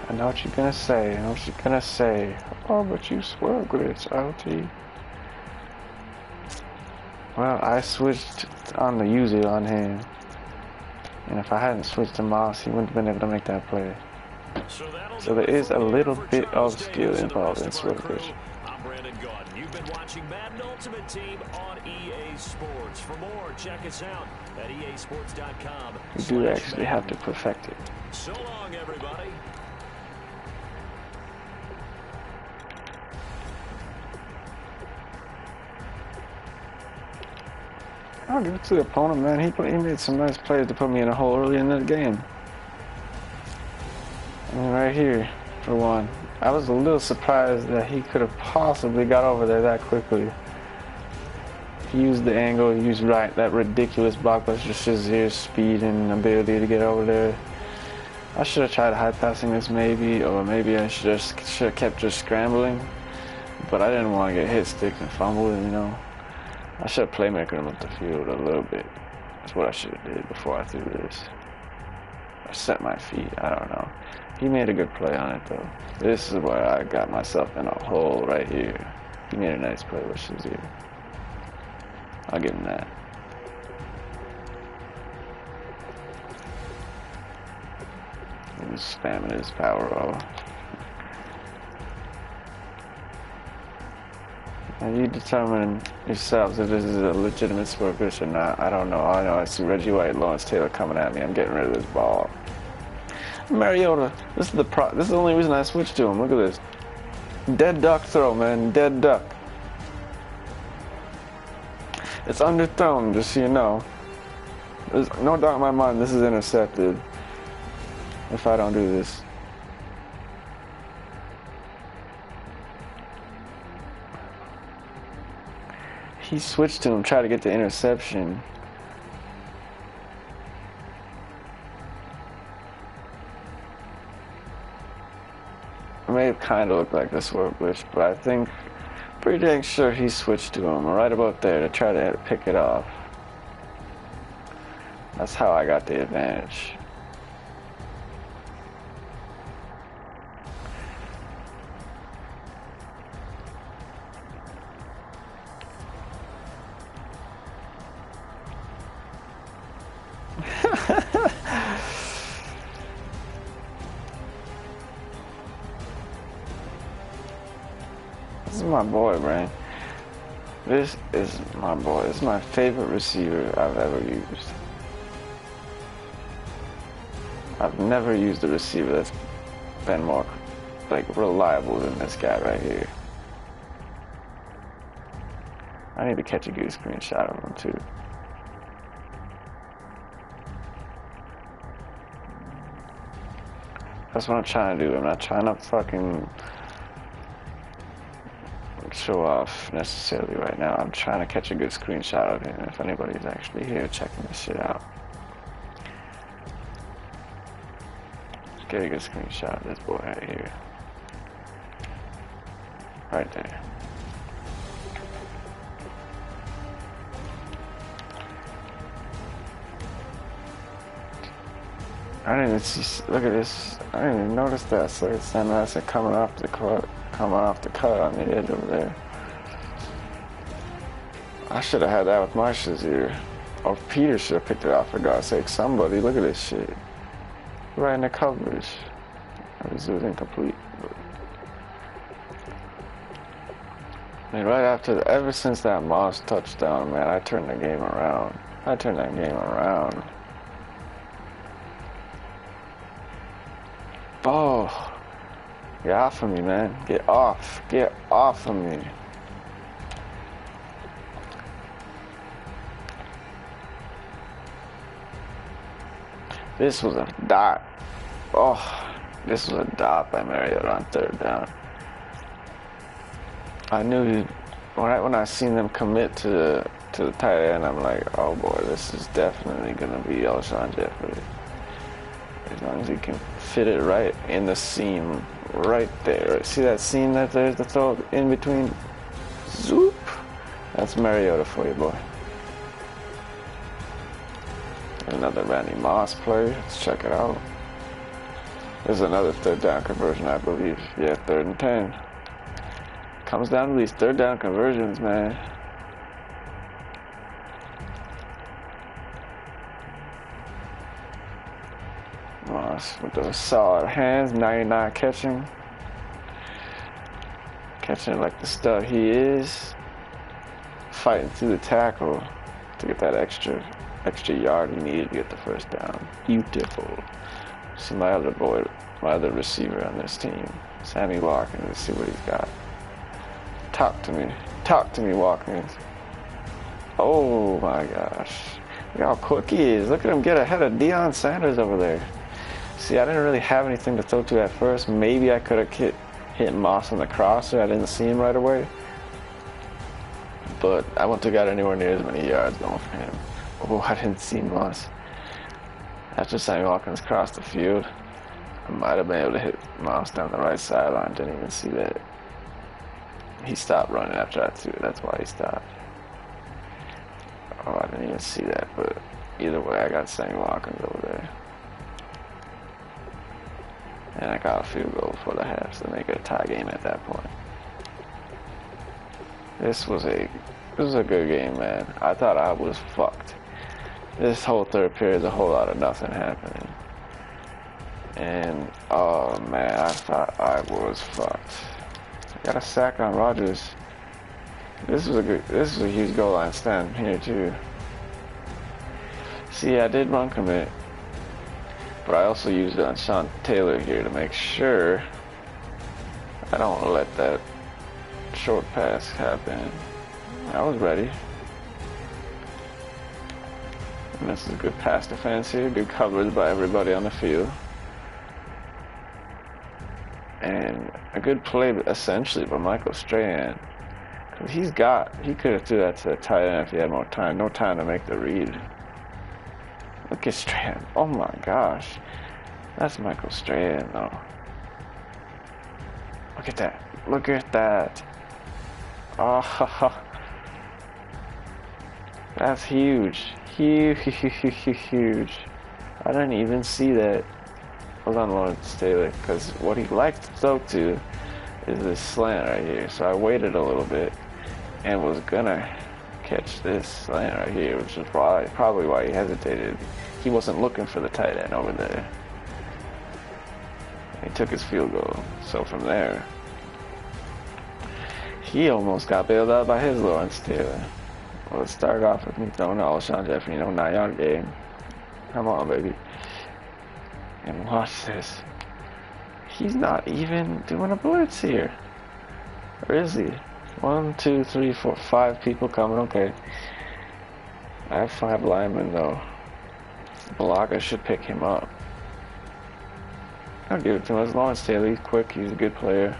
I know what you're gonna say. I know what you're gonna say. Oh, but you swerve glitch, LT. Well, I switched on the user on him. And if I hadn't switched to Moss, he wouldn't have been able to make that play. So there is a little bit of skill involved in swerve glitch. You've been watching Madden Ultimate Team on EA Sports. For more, check us out at easports.com. You do actually have to perfect it. So long, everybody. I'll give it to the opponent, man. He made some nice plays to put me in a hole early in the game. I mean, right here, for one. I was a little surprised that he could have possibly got over there that quickly. He used the angle, he used that ridiculous blockbuster Shazir's speed and ability to get over there. I should have tried high passing this maybe, or maybe I should have kept just scrambling. But I didn't want to get hit sticks and fumble, you know. I should have playmakered him up the field a little bit. That's what I should have did before I threw this. Or set my feet, I don't know. He made a good play on it though. This is where I got myself in a hole right here. He made a nice play with Shazir. I'll give him that. He's spamming his power roll. And you determine yourselves if this is a legitimate sport fish or not. I don't know. All I know I see Reggie White, Lawrence Taylor coming at me. I'm getting rid of this ball. Mariota, this is the only reason I switched to him. Look at this. Dead duck throw, man. Dead duck. It's underthrown, just so you know. There's no doubt in my mind this is intercepted if I don't do this. He switched to him, tried to get the interception. It may have kind of looked like this work glitch, but I think pretty dang sure he switched to him right about there to try to pick it off. That's how I got the advantage. This is my boy, man. This is my boy. This is my favorite receiver I've ever used. I've never used a receiver that's been more, like, reliable than this guy right here. I need to catch a good screenshot of him, too. That's what I'm trying to do. I'm not trying to fucking show off necessarily right now. I'm trying to catch a good screenshot of him if anybody's actually here checking this shit out. Get a good screenshot of this boy right here. Right there. I didn't even see, look at this. I didn't even notice that. So it's that coming off the cut on the edge over there. I should have had that with my Shazir. Or Peter should have picked it off, for God's sake. Somebody, look at this shit. Right in the coverage. It was incomplete. And right after, ever since that Moss touchdown, man, I turned the game around. Oh. Get off of me, man. Get off. Get off of me. This was a dot. Oh, this was a dot by Mariota on third down. I knew right when I seen them commit to the tight end, I'm like, oh boy, this is definitely gonna be Alshon Jeffrey. As long as he can fit it right in the seam, right there. See that seam that there's the throw in between? Zoop. That's Mariota for you, boy. Another Randy Moss play. Let's check it out. There's another third down conversion, I believe. Yeah, 3rd and 10. Comes down to these third down conversions, man. Moss with those solid hands, 99 catching. Catching like the stud he is. Fighting through the tackle to get that extra yard he needed to get the first down. Beautiful. See my other receiver on this team, Sammy Watkins. Let's see what he's got. Talk to me, Watkins. Oh my gosh. Look how quick he is. Look at him get ahead of Deion Sanders over there. See, I didn't really have anything to throw to at first. Maybe I could have hit Moss on the crosser. I didn't see him right away. but I wouldn't have got anywhere near as many yards going for him. Oh, I didn't see Moss. After Sammy Watkins crossed the field, I might have been able to hit Moss down the right sideline. Didn't even see that. He stopped running after that too. That's why he stopped. Oh, I didn't even see that, but either way, I got Sammy Watkins over there. And I got a field goal before the half, so make it a tie game at that point. This was a good game, man. I thought I was fucked. This whole third period is a whole lot of nothing happening. And, oh man, I thought I was fucked. I got a sack on Rodgers. This was a huge goal line stand here too. See, I did run commit, but I also used it on Sean Taylor here to make sure I don't let that short pass happen. I was ready. And this is a good pass defense here, good coverage by everybody on the field. And a good play essentially by Michael Strahan. Cause he could have threw that to the tight end if he had more time. No time to make the read. Look at Strahan. Oh my gosh. That's Michael Strahan though. Look at that. Look at that. Oh, that's huge. Huge. I didn't even see that. Hold on, Lawrence Taylor, because what he likes to throw to is this slant right here. So I waited a little bit and was gonna catch this slant right here, which is probably why he hesitated. He wasn't looking for the tight end over there. He took his field goal. So from there, he almost got bailed out by his Lawrence Taylor. Well, let's start off with me throwing to Alshon Jeffrey, 9-yard game. Come on, baby. And watch this. He's not even doing a blitz here. Or is he? 1, 2, 3, 4, 5 people coming. Okay. I have 5 linemen though. Balaga should pick him up. I'll give it to him. As Lawrence Taylor, he's quick. He's a good player.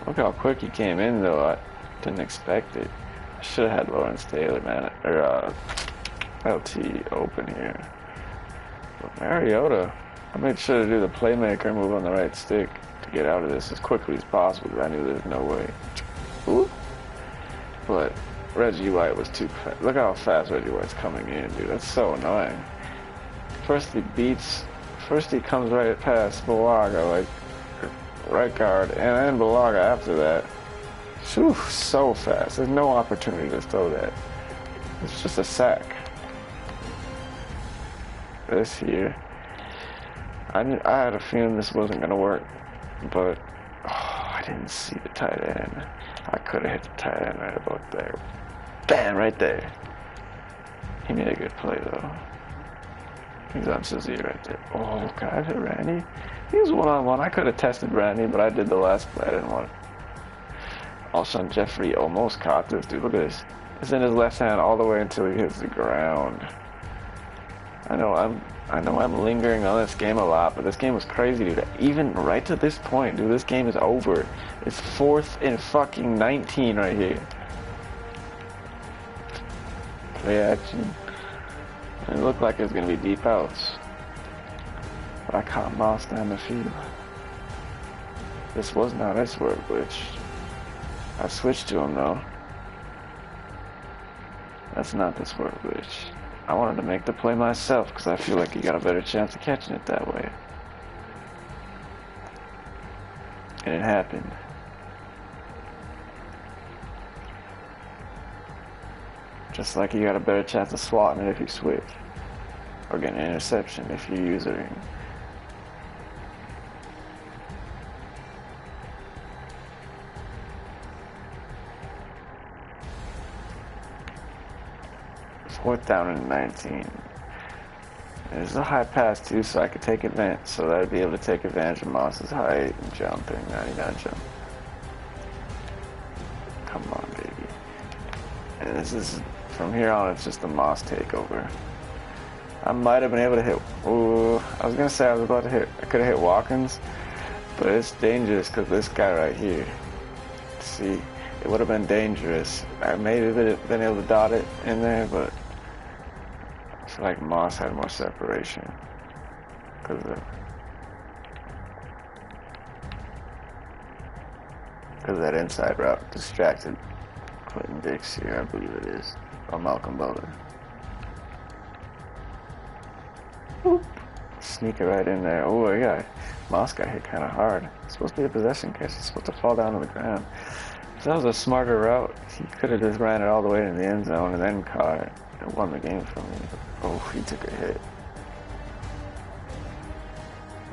Look how quick he came in though. I didn't expect it. I should have had Lawrence Taylor, man. Or LT open here. But Mariota, I made sure to do the playmaker move on the right stick to get out of this as quickly as possible because I knew there's no way. Ooh. But Reggie White was too fast. Look how fast Reggie White's coming in, dude. That's so annoying. First he comes right past Balaga, like right guard, and then Balaga after that. Whew, so fast. There's no opportunity to throw that. It's just a sack. This here. I had a feeling this wasn't going to work, but I didn't see the tight end. I could have hit the tight end right about there. Bam, right there. He made a good play, though. He's on Suzie right there. Oh, can I hit Randy? He was one-on-one. I could have tested Randy, but I did the last play. I didn't want it. Alshon Jeffrey almost caught this, dude. Look at this. It's in his left hand all the way until he hits the ground. I know I'm lingering on this game a lot, but this game was crazy, dude. Even right to this point, dude, this game is over. It's 4th and fucking 19 right here. Play action. It looked like it was going to be deep outs. But I caught Moss down the field. This was not a swerve glitch. I switched to him, though. That's not the swerve glitch. I wanted to make the play myself because I feel like you got a better chance of catching it that way. And it happened. Just like you got a better chance of swatting it if you switch. Or getting an interception if you use it. Fourth down and 19. There's a high pass too, so I could take advantage. So that I'd be able to take advantage of Moss's height and jumping. 99 jump. Come on, baby. And this is from here on. It's just the Moss takeover. I might have been able to hit. Ooh, I was gonna say I was about to hit. I could have hit Watkins, but it's dangerous because this guy right here. See, it would have been dangerous. I maybe been able to dot it in there, but I feel like Moss had more separation because that inside route distracted Clinton Dix here, I believe it is, or Malcolm Butler. Sneak it right in there. Oh, Moss got hit kind of hard. It's supposed to be a possession catch. It's supposed to fall down to the ground. If that was a smarter route, he could have just ran it all the way to the end zone and then caught it. It won the game for me. Oh, he took a hit.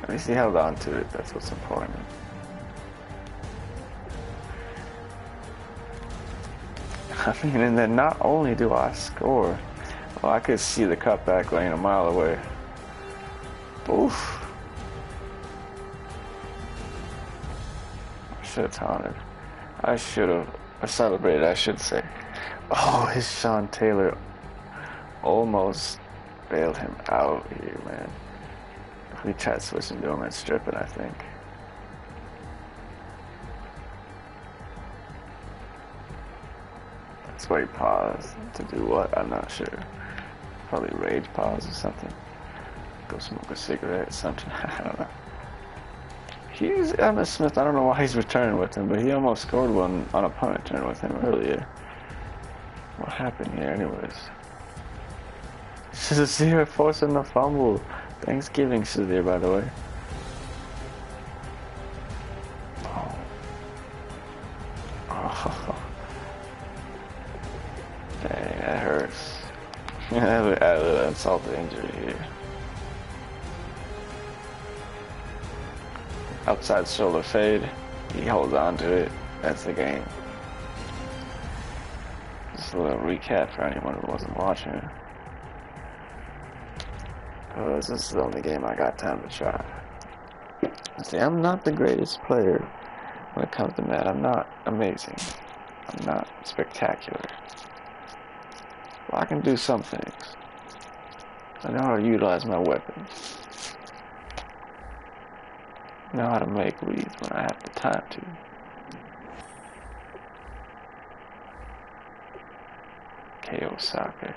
At least he held on to it. That's what's important. I mean, and then not only do I score, well, I could see the cutback lane a mile away. Oof. I should have taunted. I should have celebrated, I should say. Oh, his Sean Taylor almost bailed him out here, man. If we tried switching to him and stripping, I think. That's why he paused. To do what? I'm not sure. Probably rage pause or something. Go smoke a cigarette or something. I don't know. He's Emmitt Smith. I don't know why he's returning with him, but he almost scored one on a punt return with him earlier. What happened here, anyways? Shazier forcing the fumble. Thanksgiving Shazier, by the way. Oh. Oh. Dang, that hurts. That's all the injury here. Outside shoulder fade. He holds on to it. That's the game. Just a little recap for anyone who wasn't watching. Because this is the only game I got time to try. See, I'm not the greatest player when it comes to that. I'm not amazing. I'm not spectacular. Well, I can do some things. I know how to utilize my weapons. I know how to make reads when I have the time to. KO Soccer.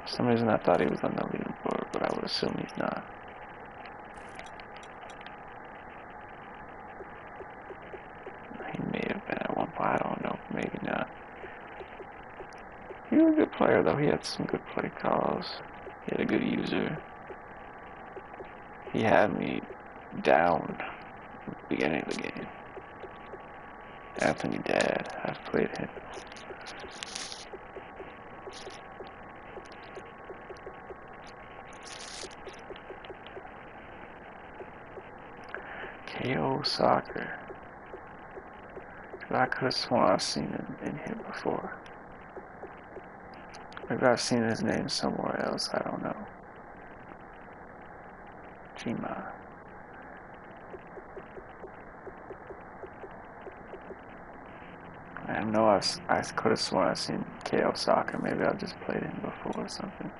For some reason I thought he was on the leaderboard, but I would assume he's not. He may have been at one point, I don't know, maybe not. He was a good player though, he had some good play calls. He had a good user. He had me down at the beginning of the game. Anthony Dad, I've played him. KO Soccer. I could have sworn I've seen him in here before. Maybe I've seen his name somewhere else, I don't know. Jima. I know I could have sworn I've seen KO Soccer. Maybe I've just played him before or something.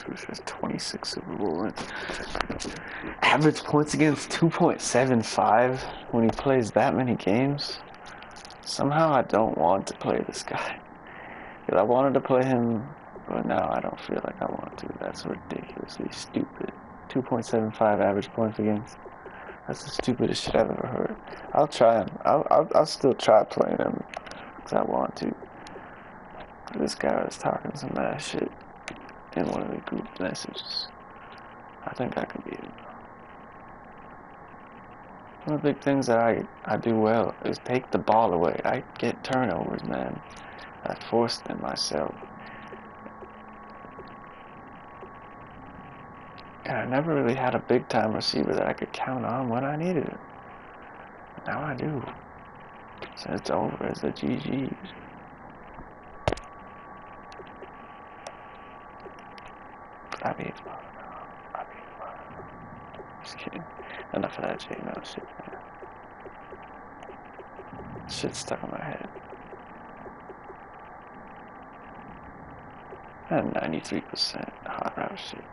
Which is 26 Super Bowl wins. Average points against 2.75 when he plays that many games. Somehow I don't want to play this guy. Because I wanted to play him, but now I don't feel like I want to. That's ridiculously stupid. 2.75 average points against. That's the stupidest shit I've ever heard. I'll try him. I'll still try playing him because I want to. This guy was talking some ass shit in one of the group messages. I think I could beat him. One of the big things that I do well is take the ball away. I get turnovers, man. I force them myself. And I never really had a big time receiver that I could count on when I needed it. Now I do. So it's over. It's a GG. I beat him. Just kidding. Enough of that shit. No shit, man. Shit's stuck in my head. And 93% hot route shit.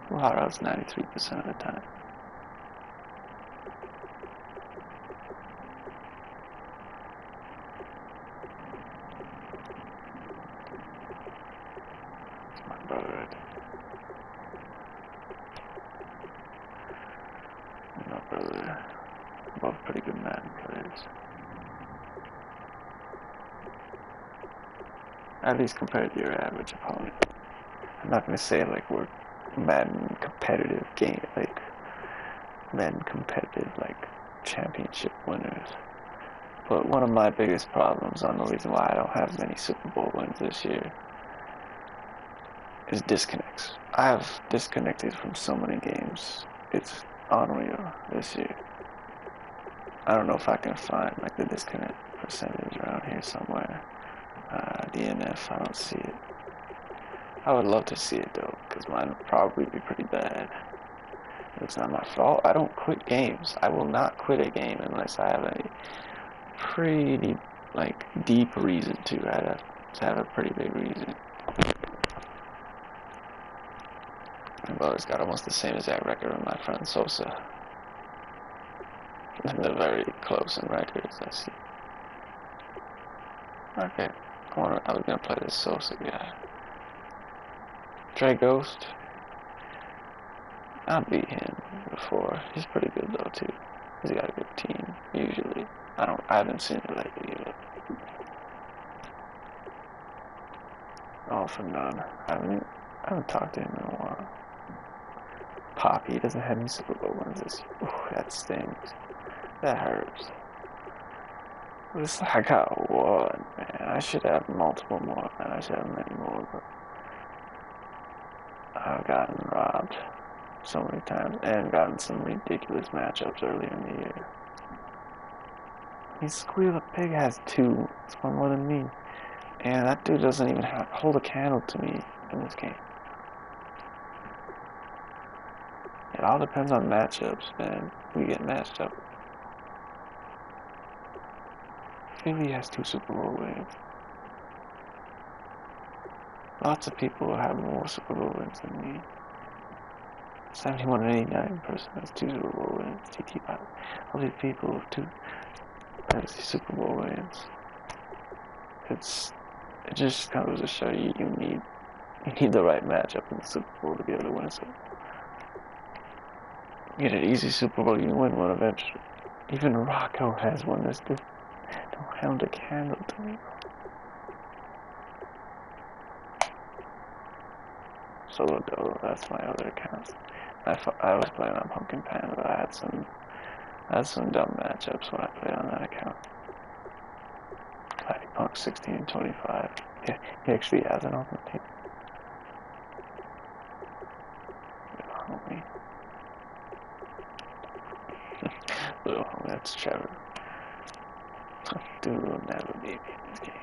hot routes 93% of the time. My brother right there. And my brother. Both pretty good Madden players. At least compared to your average opponent. I'm not gonna say like we're Madden competitive game, like Madden competitive like championship winners. But one of my biggest problems on the reason why I don't have many Super Bowl wins this year is disconnects. I have disconnected from so many games. It's unreal this year. I don't know if I can find like the disconnect percentage around here somewhere. DNF, I don't see it. I would love to see it though, because mine would probably be pretty bad. It's not my fault. I don't quit games. I will not quit a game unless I have a pretty, like, deep reason to. I'd have to have a pretty big reason. My brother's got almost the same exact record with my friend Sosa. And they're very close in records, I see. Okay, I was gonna play this Sosa guy. Trey Ghost. I beat him before. He's pretty good though too. He's got a good team usually. I haven't seen it lately yet. All for none. I haven't talked to him in a while. Poppy doesn't have any Super Bowl wins this year. Ooh, that stings. That hurts. I got one, man. I should have multiple more, man. I should have many more, but I've gotten robbed so many times and gotten some ridiculous matchups earlier in the year. Squeal the Pig has 2. It's one more than me. And that dude doesn't even hold a candle to me in this game. It all depends on matchups, man. We get matched up. Philly has 2 Super Bowl wins. Lots of people have more Super Bowl wins than me. 71 and 89 person has 2 Super Bowl wins. TT all these people have 2 Super Bowl wins. It just goes to show you need the right matchup in the Super Bowl to be able to win. So you get an easy Super Bowl, you win one eventually. Even Rocco has one. This dude don't held a candle to me. Solo Dolo, that's my other account. I was playing on Pumpkin Pan, but I had some dumb matchups when I played on that account. Like Punk 16 and 25. Yeah, he actually has an open team. Little homie. Little homie, that's Trevor. Dude will never beat me in this game.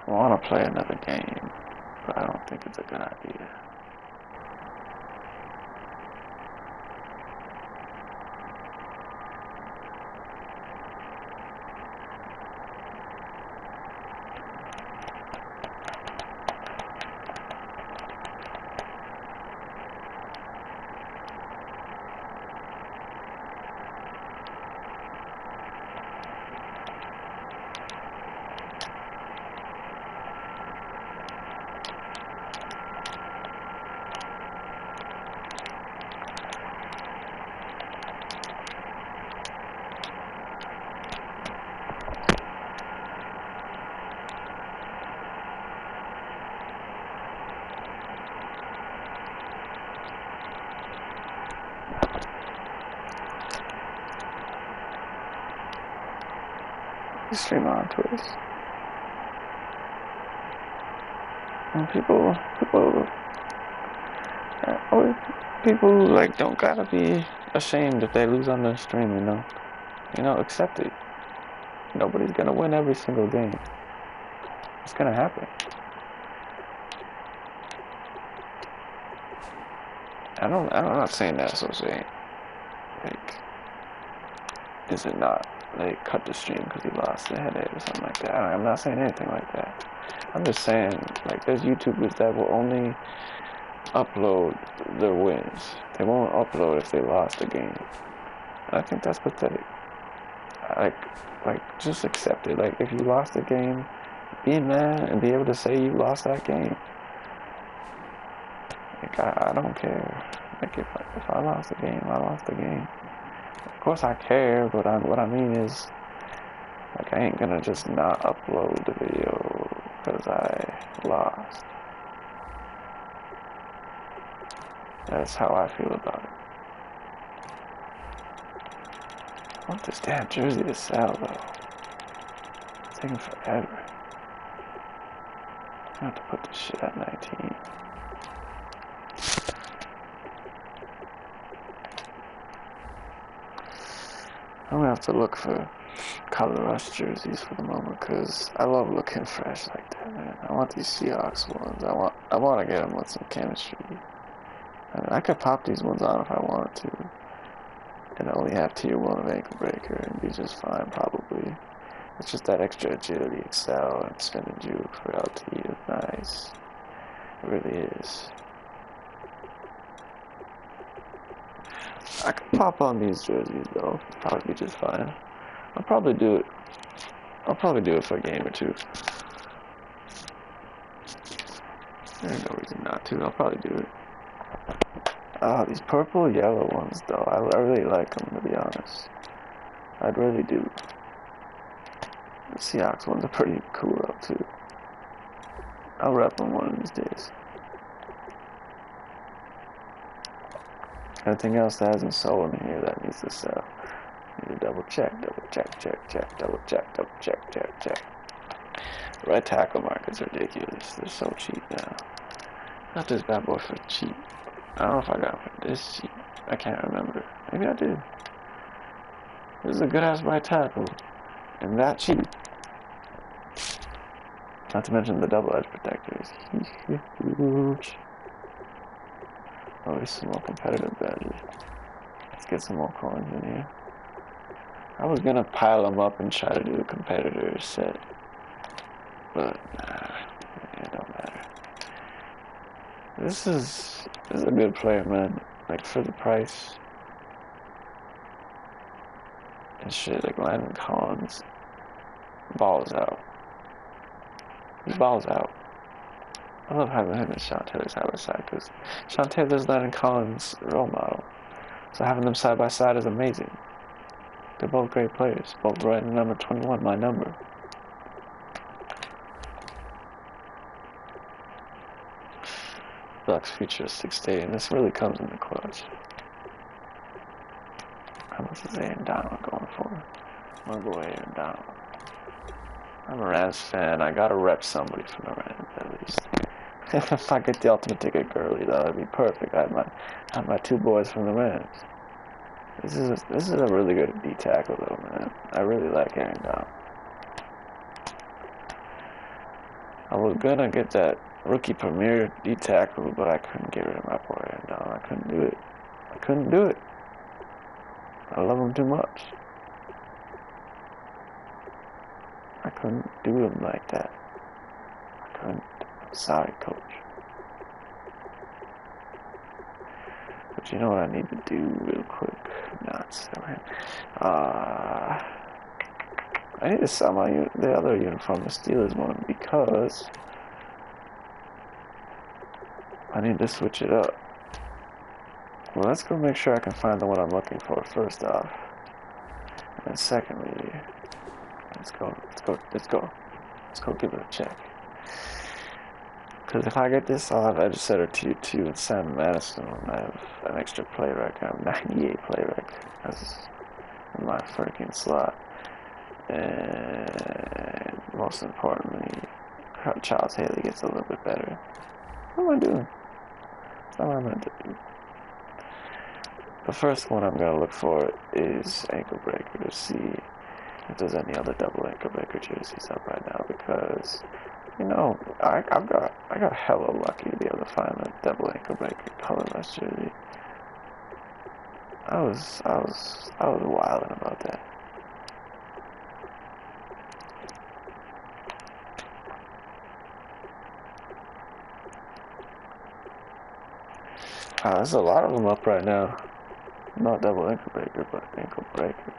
I want to play another game, but I don't think it's a good idea. Stream on Twitch. And people like don't gotta be ashamed if they lose on their stream, accept it. Nobody's gonna win every single game. It's gonna happen. I'm not saying that associate. Like, is it not? they cut the stream because he lost a headache or something like that. I'm not saying anything like that. I'm just saying, like, there's YouTubers that will only upload their wins. They won't upload if they lost a game. I think that's pathetic. Like, just accept it. Like, if you lost a game, be mad and be able to say you lost that game. Like, I don't care. Like, if I lost a game, I lost a game. Of course I care, but what I mean is, like, I ain't gonna just not upload the video because I lost. That's how I feel about it. I want this damn jersey to sell, though. It's taking forever. I have to put this shit at 19. I'm gonna have to look for color rush jerseys for the moment because I love looking fresh like that, man. I want these Seahawks ones. I want to get them with some chemistry. I mean, I could pop these ones on if I wanted to, and only have tier 1 of ankle breaker and be just fine probably. It's just that extra agility, excel, and spin and juke for LT is nice. It really is. I could pop on these jerseys though. Probably be just fine. I'll probably do it. I'll probably do it for a game or two. There's no reason not to. I'll probably do it. Oh, these purple yellow ones though. I really like them, to be honest. I really do. The Seahawks ones are pretty cool though too. I'll rep them one of these days. Anything else that hasn't sold in here that needs to sell? Need to double check, double check, double check. Right tackle market's ridiculous. They're so cheap now. Got this bad boy for cheap. I don't know if I got it for this cheap. I can't remember. Maybe I did. This is a good ass right tackle. And that cheap. Not to mention the double edge protectors. Huge. Oh, there's some more competitive badges. Let's get some more coins in here. I was gonna pile them up and try to do a competitor set. But, nah, it don't matter. This is a good player, man. Like, for the price. And shit, like, Landon Collins balls out. He balls out. I love having him and Sean Taylor side by side because Sean Taylor's Landon Collins' role model. So having them side by side is amazing. They're both great players. Both right in number 21, my number. Bucks future 6-day, and this really comes in the clutch. How much is Aaron Donald going for? I'm gonna go Aaron Donald. I'm a Rams fan. I gotta rep somebody from the Rams at least. If I get the ultimate ticket girly, that'd be perfect. I have my two boys from the Rams. This is a really good D tackle though, man. I really like Aaron Donald. I was gonna get that rookie premier D tackle, but I couldn't get rid of my boy Aaron Donald. I couldn't do it. I love him too much. I couldn't do him like that. I couldn't. I'm sorry, coach. But you know what I need to do real quick? Not so I need to sell the other uniform, the Steelers one, because I need to switch it up. Well, let's go make sure I can find the one I'm looking for first off. And then secondly, let's go give it a check. Because if I get this, I'll have Edge Setter Tier 2 and Sam Madison. I have an extra play rec. I have 98 play rec as in my freaking slot. And most importantly, Charles Haley gets a little bit better. What am I doing? That's not what I'm meant to do. The first one I'm going to look for is Ankle Breaker to see if there's any other double Ankle Breaker jerseys up right now, because you know, I got hella lucky to be able to find a double Ankle Breaker colorless jersey. I was wilding about that. Oh, there's a lot of them up right now. Not double ankle breaker, but ankle breaker.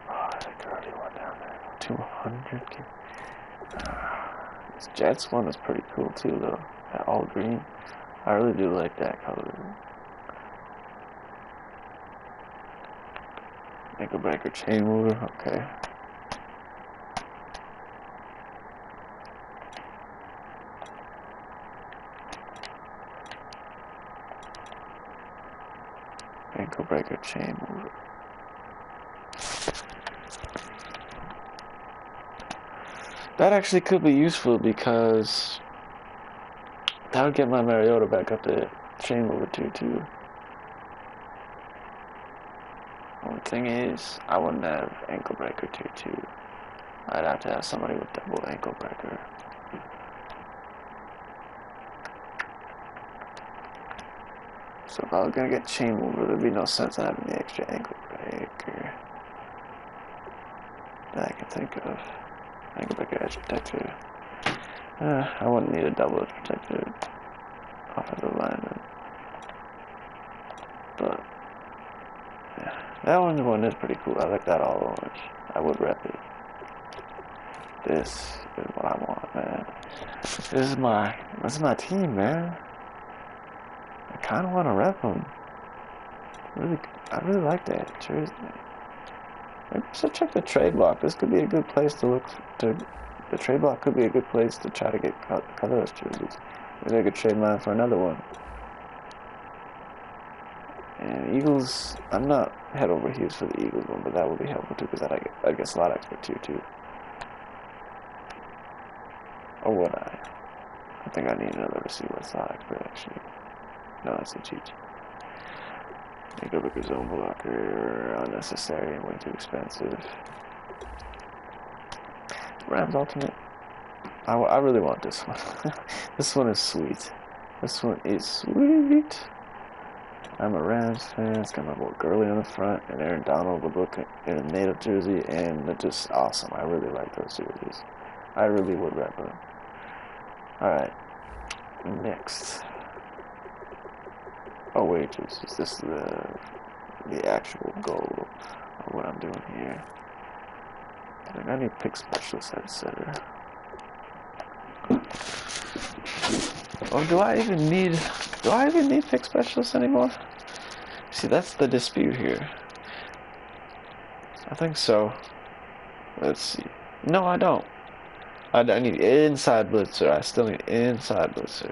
Oh, there's already one down there. 200. This Jets one is pretty cool too, though. That all green. I really do like that color. Ankle breaker chain mover. Okay. Ankle breaker chain mover. That actually could be useful because that would get my Mariota back up to chain mover 2-2. Only thing is, I wouldn't have ankle breaker 2-2. I'd have to have somebody with double ankle breaker. So if I was gonna get chain mover, there'd be no sense in having the extra ankle breaker that I can think of. Ankle breaker edge protector. I wouldn't need a double edge protector offensive lineman. But yeah, that one is pretty cool. I like that all orange. I would rep it. This is what I want, man. This is my team, man. I kind of want to rep them. I really like that jersey. Maybe I should check the trade block. This could be a good place to look to. The trade block could be a good place to try to get colorless jerseys. Maybe I could trade mine for another one. And Eagles, I'm not head over heels for the Eagles one, but that would be helpful too because I get slot expert tier too. Or would I? I think I need another receiver with slot expert actually. No, that's a cheat. Make up a zone blocker, unnecessary and way too expensive. Rams alternate. I really want this one. This one is sweet. This one is sweet. I'm a Rams fan. It's got my boy Gurley on the front and Aaron Donald with look in a native jersey, and they're just awesome. I really like those jerseys. I really would rep them. Alright. Next. Oh wait, is this the actual goal of what I'm doing here? I think I need pick specialist at center. Oh, do I even need pick specialist anymore? See, that's the dispute here. I think so. Let's see. No, I don't. I need inside blitzer. I still need inside blitzer.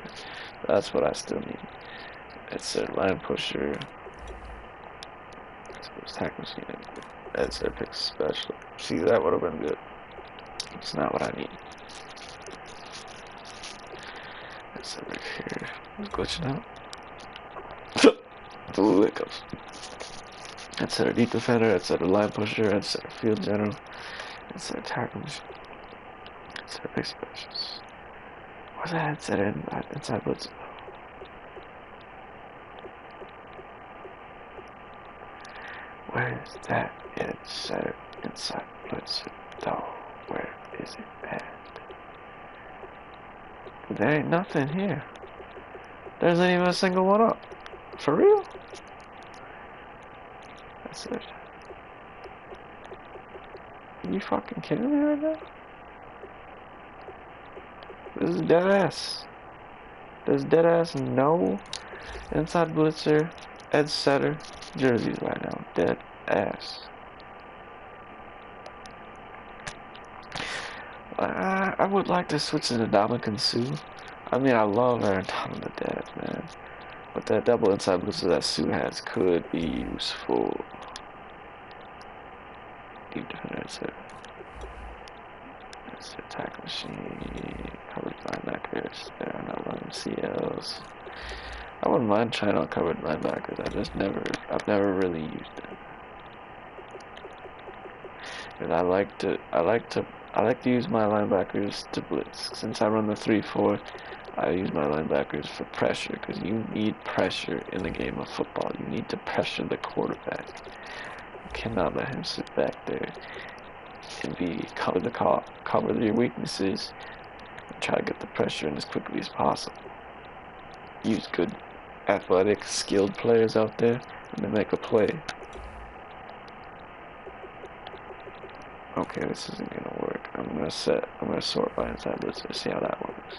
That's what I still need. It's a line pusher. It's tack machine. It's a pick special. See, that would have been good. It's not what I need. That's it right here. It's glitching out. Ooh, it goes. That's a deep defender. That's a line pusher. That's a field general. That's a tackle machine. That's a pick specials. What's that? It's an inside blitzer. Where is that inside blitzer though? Where is it at? There ain't nothing here. There isn't even a single one up. For real? That's it. Are you fucking kidding me right now? This is dead ass. There's dead ass no inside blitzer, edge setter jerseys right now. Dead ass. I would like to switch to Ndamukong Suh. I mean, I love Aaron Donald to death, man. But that double inside blitzer that Suh has could be useful. Deep defender, it's a tackle machine. Covered linebackers. There are no MCLs. I wouldn't mind trying on covered linebackers. I've never really used it. And I like to use my linebackers to blitz. Since I run the 3-4, I use my linebackers for pressure because you need pressure in the game of football. You need to pressure the quarterback. You cannot let him sit back there and cover your weaknesses and try to get the pressure in as quickly as possible. Use good athletic, skilled players out there, and they make a play. Okay, this isn't gonna work. I'm gonna sort by inside blitzer, see how that works.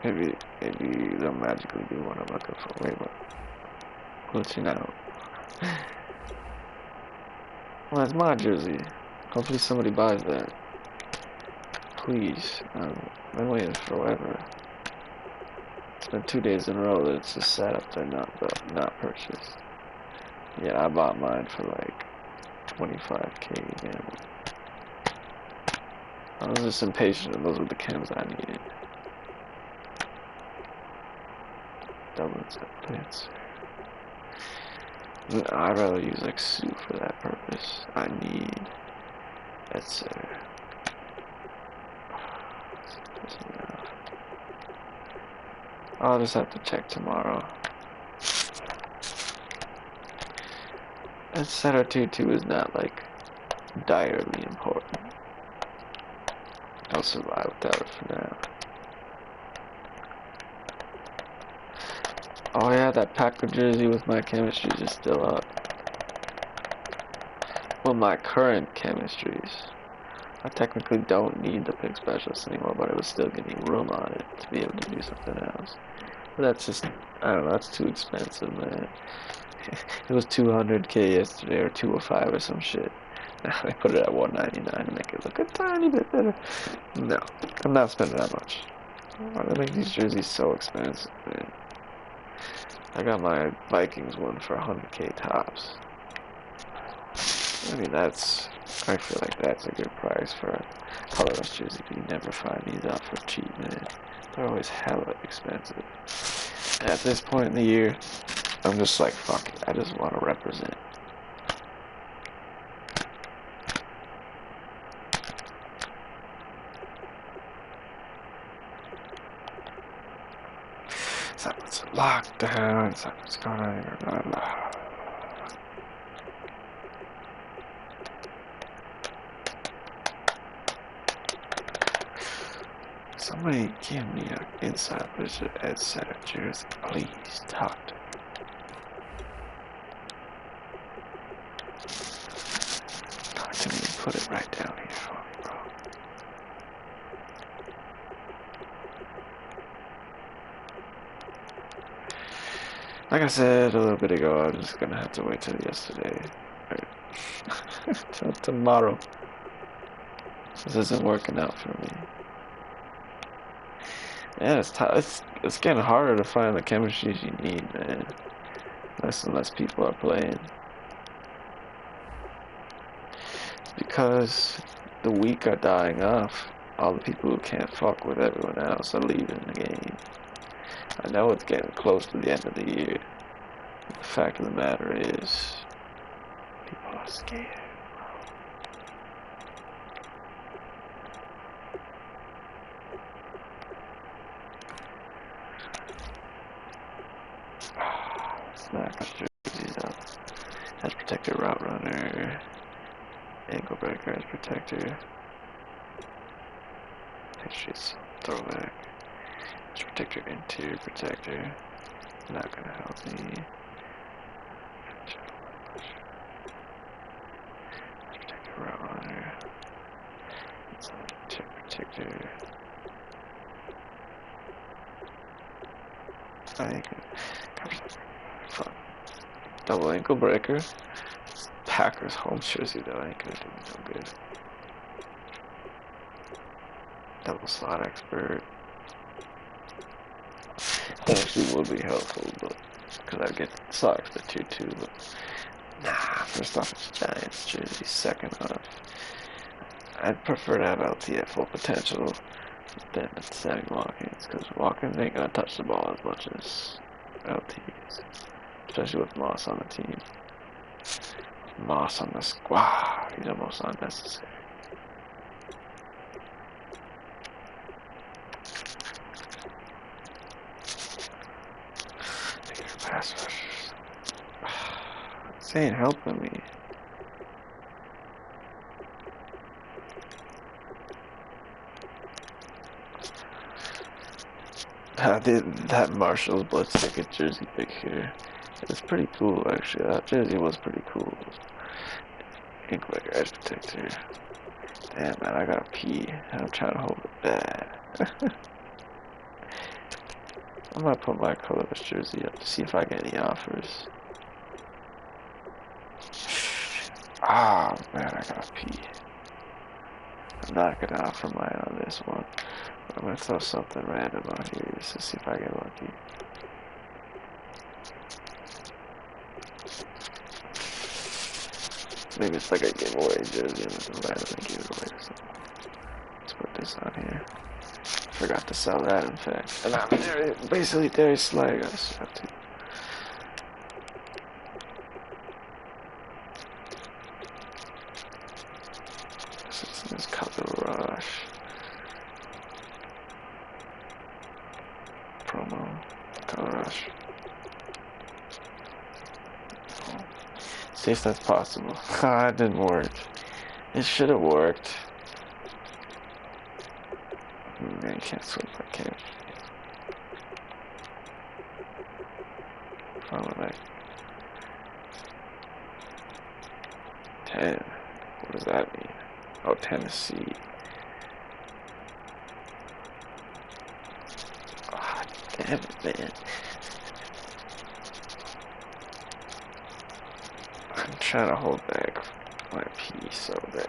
Maybe they'll magically do what I'm looking for. Wait, what? Glitching out. Well, that's my jersey. Hopefully somebody buys that. Please. I've been waiting forever. It's been 2 days in a row that it's just sat up there not purchased. Yeah, I bought mine for like 25K again. I was just impatient and those were the chems I needed. Double blitz. I'd rather use like Sue for that purpose. I need that's I'll just have to check tomorrow. That center 2-2 is not like direly important. I'll survive without it for now. Oh yeah, that Packer jersey with my chemistries is still up. Well, my current chemistries. I technically don't need the pick specialist anymore, but it was still getting room on it to be able to do something else. But that's just, I don't know, that's too expensive, man. It was 200K yesterday, or 205 or some shit. Now they put it at 199 to make it look a tiny bit better. No, I'm not spending that much. Why do they make these jerseys so expensive, man? I got my Vikings one for 100K tops. I mean, I feel like that's a good price for a colorless jersey, but you never find these out for cheap, man. They're always hella expensive. And at this point in the year, I'm just like, fuck it, I just want to represent. Something's locked down, something's going on. Somebody give me an inside blizzard at center jersey, please. Talk to me. Talk to me and put it right down here for me, bro. Like I said a little bit ago, I'm just gonna have to wait till yesterday. Till tomorrow. This isn't working out for me. Yeah, it's getting harder to find the chemistries you need, man. Less and less people are playing. It's because the weak are dying off. All the people who can't fuck with everyone else are leaving the game. I know it's getting close to the end of the year. The fact of the matter is, people are scared. Smack jerseys up. Edge protector, route runner, ankle breaker, edge protector. She's throwback. Edge protector, interior protector. Not gonna help me. Edge protector, route runner. Interior protector. Fuck. Double ankle breaker. Packers home jersey though, ain't gonna do me no good. Double slot expert. That actually would be helpful, but because I'd get slot expert tier 2, but nah, first off it's Giants jersey, second off I'd prefer to have LT at full potential than setting Watkins, because Watkins ain't gonna touch the ball as much as LT is, especially with Moss on the team. Moss on the squad, he's almost unnecessary. Pass rushers. This ain't helping me. I did that Marshall's blood ticket jersey pick here. It's pretty cool, actually. That jersey was pretty cool. Ink like edge protector. Damn, man, I gotta pee. I'm trying to hold it bad. I might put my colorless jersey up to see if I get any offers. Ah, man, I gotta pee. I'm not gonna offer mine on this one. I'm gonna throw something random on here just to see if I get lucky. Maybe it's like a giveaway jersey and it's a random giveaway or something. Let's put this on here. Forgot to sell that, in fact. And I'm there, basically Darius Slay. I just have to. It's in this color rush. Promo. Color rush. See if that's possible. It didn't work. It should have worked. Man, can't swim. I can't. Probably like 10. What does that mean? Oh, Tennessee. Oh, damn it, man. I'm trying to hold back my pee so that.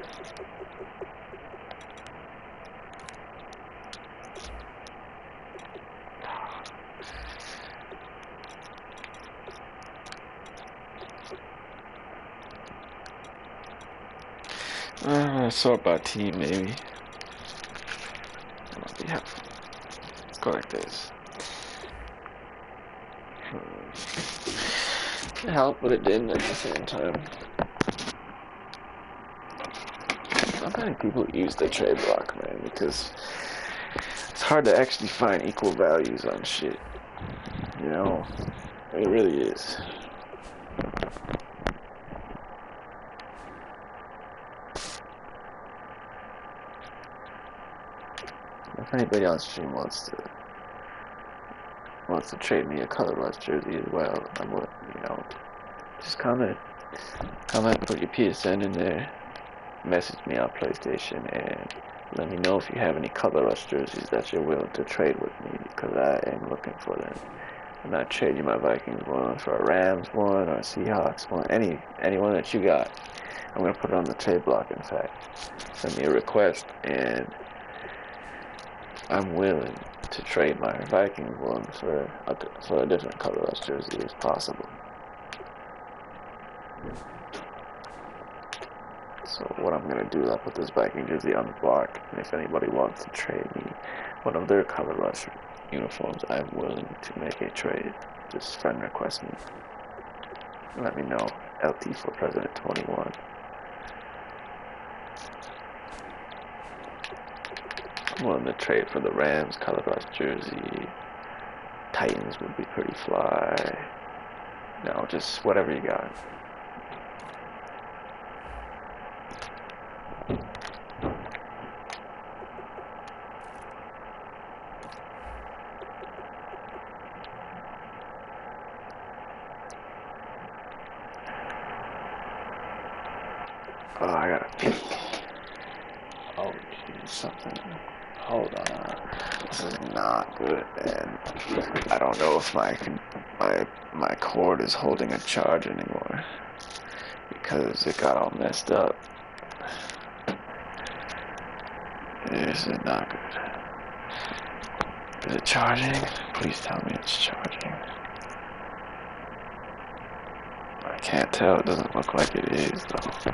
Sort by team, maybe. That might be helpful. Let's go like this. It helped, but it didn't at the same time. Not many people use the trade block, man, because it's hard to actually find equal values on shit. You know? It really is. If anybody on stream wants to trade me a colorless jersey as well, I would, you know, just comment, put your PSN in there, message me on PlayStation, and let me know if you have any colorless jerseys that you're willing to trade with me, because I am looking for them. I'm not trading my Vikings one for a Rams one or a Seahawks one, anyone that you got. I'm gonna put it on the trade block. In fact, send me a request and I'm willing to trade my Vikings one for a different colorless jersey if possible. So what I'm going to do is I'll put this Viking jersey on the block, and if anybody wants to trade me one of their colorless uniforms, I'm willing to make a trade. Just friend request me. Let me know. LT for President 21. I'm willing to trade for the Rams colorless jersey. Titans would be pretty fly. No, just whatever you got. Oh, I gotta pee. Oh, geez, something. Hold on. This is not good, man. I don't know if my cord is holding a charge anymore because it got all messed up. This is not good. Is it charging? Please tell me it's charging. I can't tell. It doesn't look like it is, though.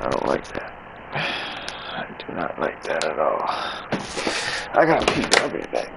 I don't like that. I do not like that at all. I gotta pee. I'll be back.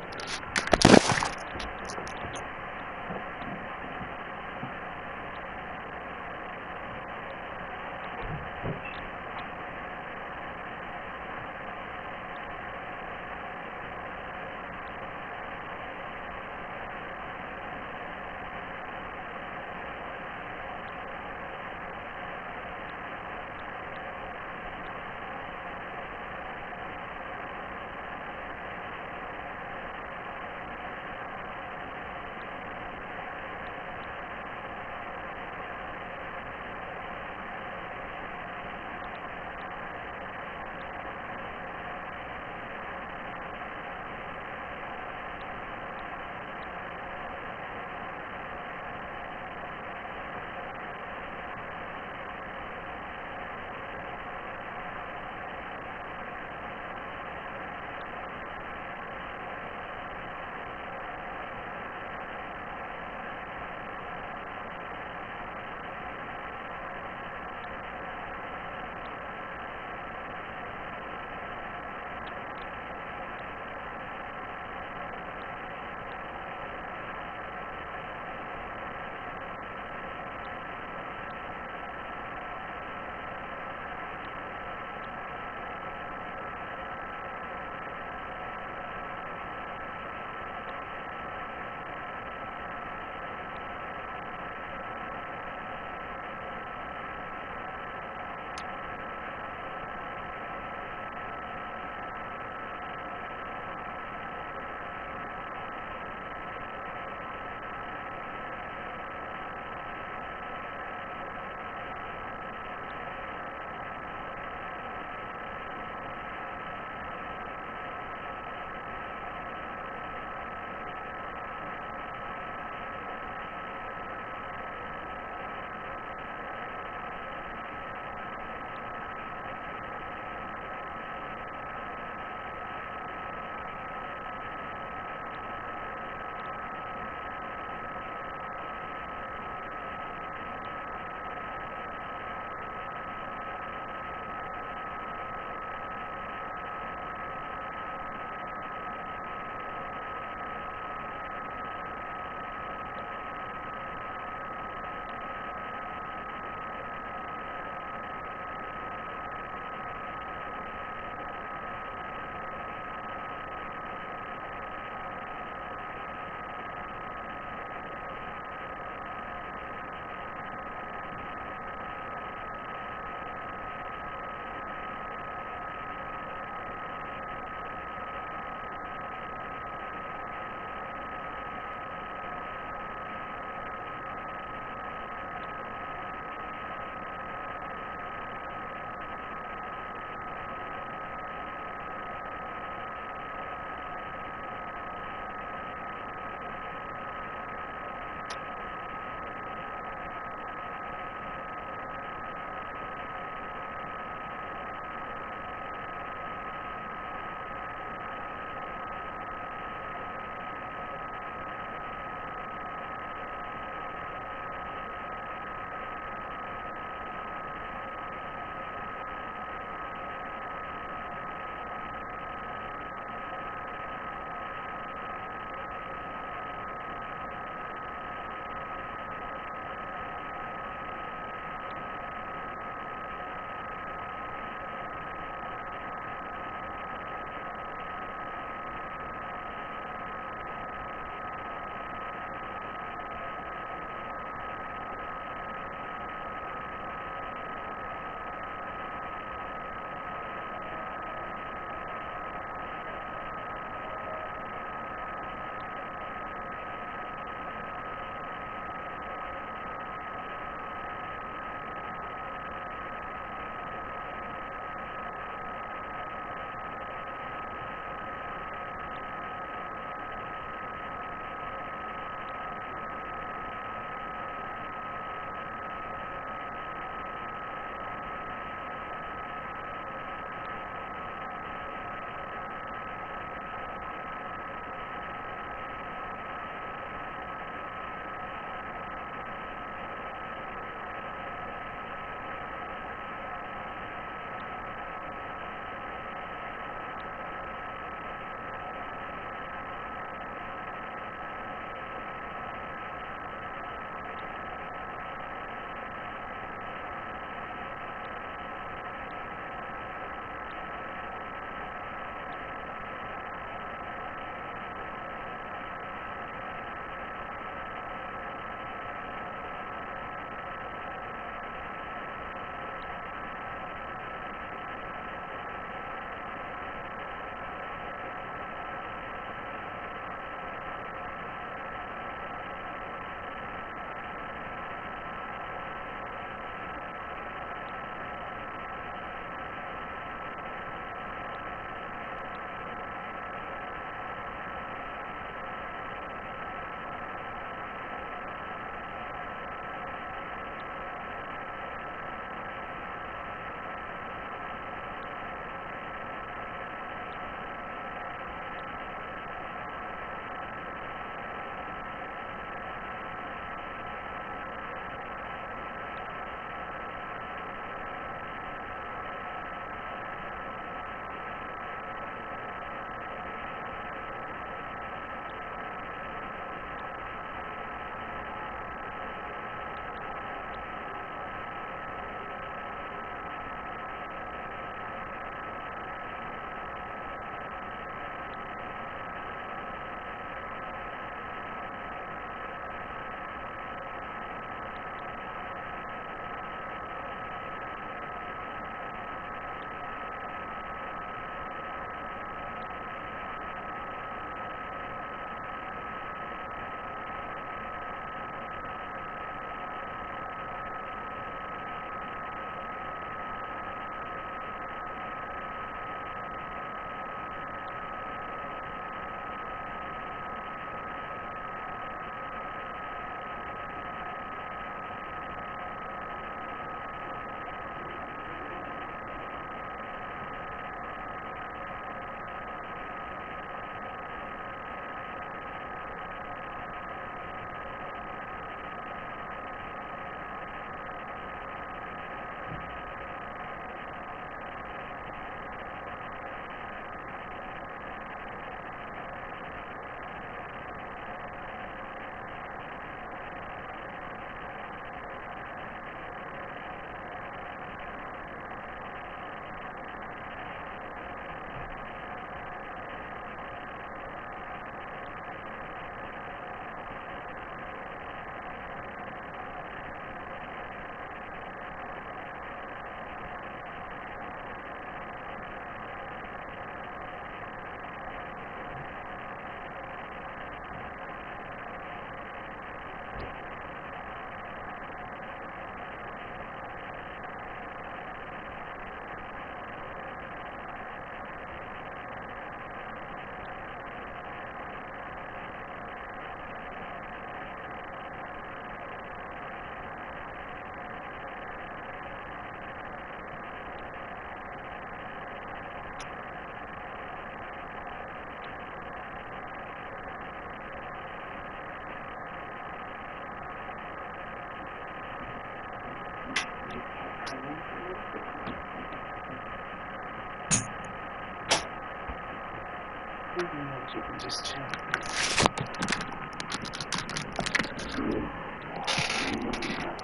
You can just chill.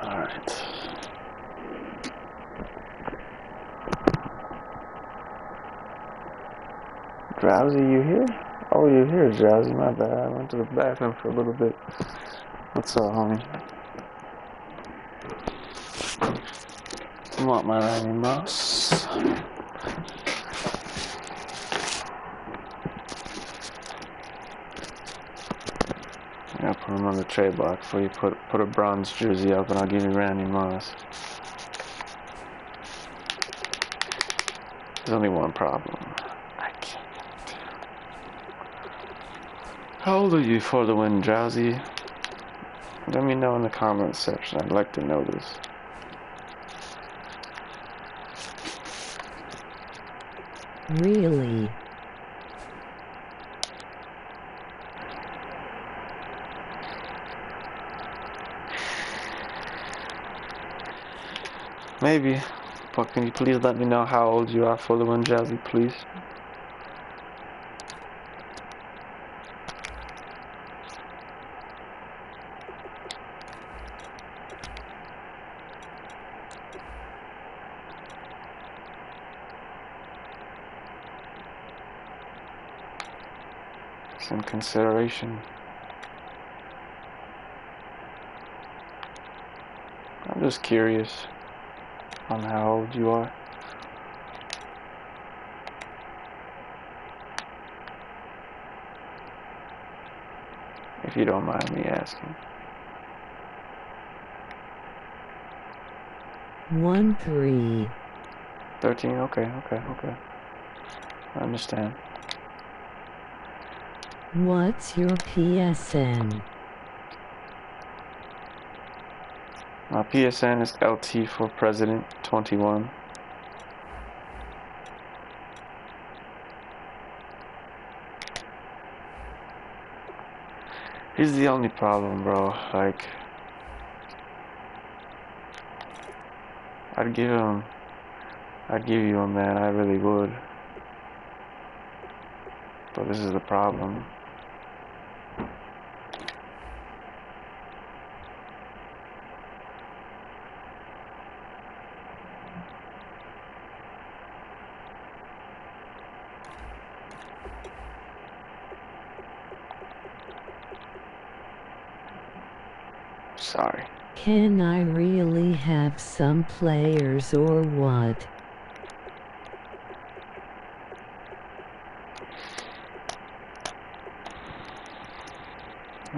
Alright. Drowsy, you here? Oh, you're here, Drowsy. My bad. I went to the bathroom for a little bit. What's up, homie? You want my Randy Moss? I'll put him on the trade block before you put a bronze jersey up, and I'll give you Randy Moss. There's only one problem. I can't. How old are you for the win, Drowsy? Let me know in the comments section. I'd like to know this. Really? Maybe. But can you please let me know how old you are for the win, Drowsy, please? Some consideration. I'm just curious on how old you are. If you don't mind me asking. 13. 13? Okay. I understand. What's your PSN? My PSN is LT for President 21. Here's the only problem, bro. Like, I'd give you him, man. I really would. But this is the problem. Sorry. Can I really have some players or what?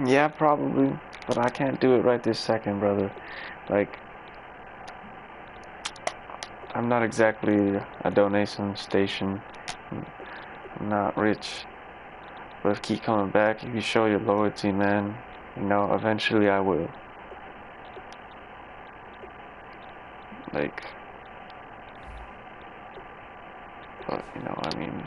Yeah, probably. But I can't do it right this second, brother. Like, I'm not exactly a donation station. I'm not rich. But if keep coming back, if you show your loyalty, man, you know, eventually I will. Like, but, you know, I mean,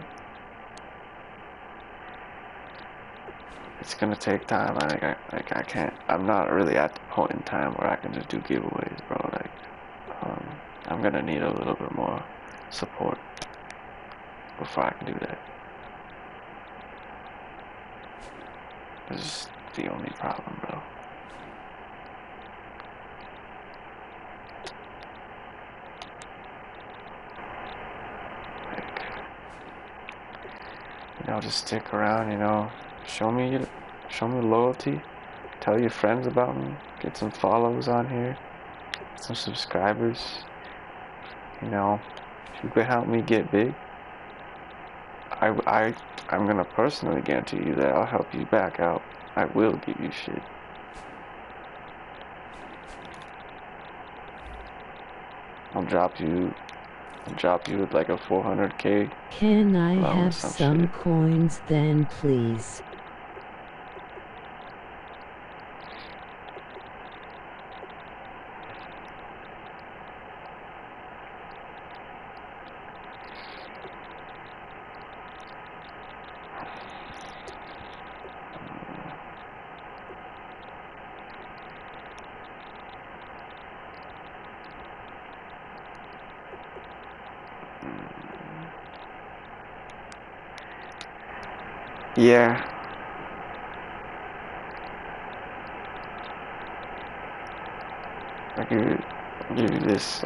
it's gonna take time. I can't, I'm not really at the point in time where I can just do giveaways, bro. Like, I'm gonna need a little bit more support before I can do that. This is the only problem, bro. Like, you know, just stick around, you know, show me loyalty, tell your friends about me, get some follows on here, some subscribers, you know, if you could help me get big, I'm gonna personally guarantee you that I'll help you back out. I will give you shit. I'll drop you with like a 400k. Can I have some coins then, please? Yeah. I give you this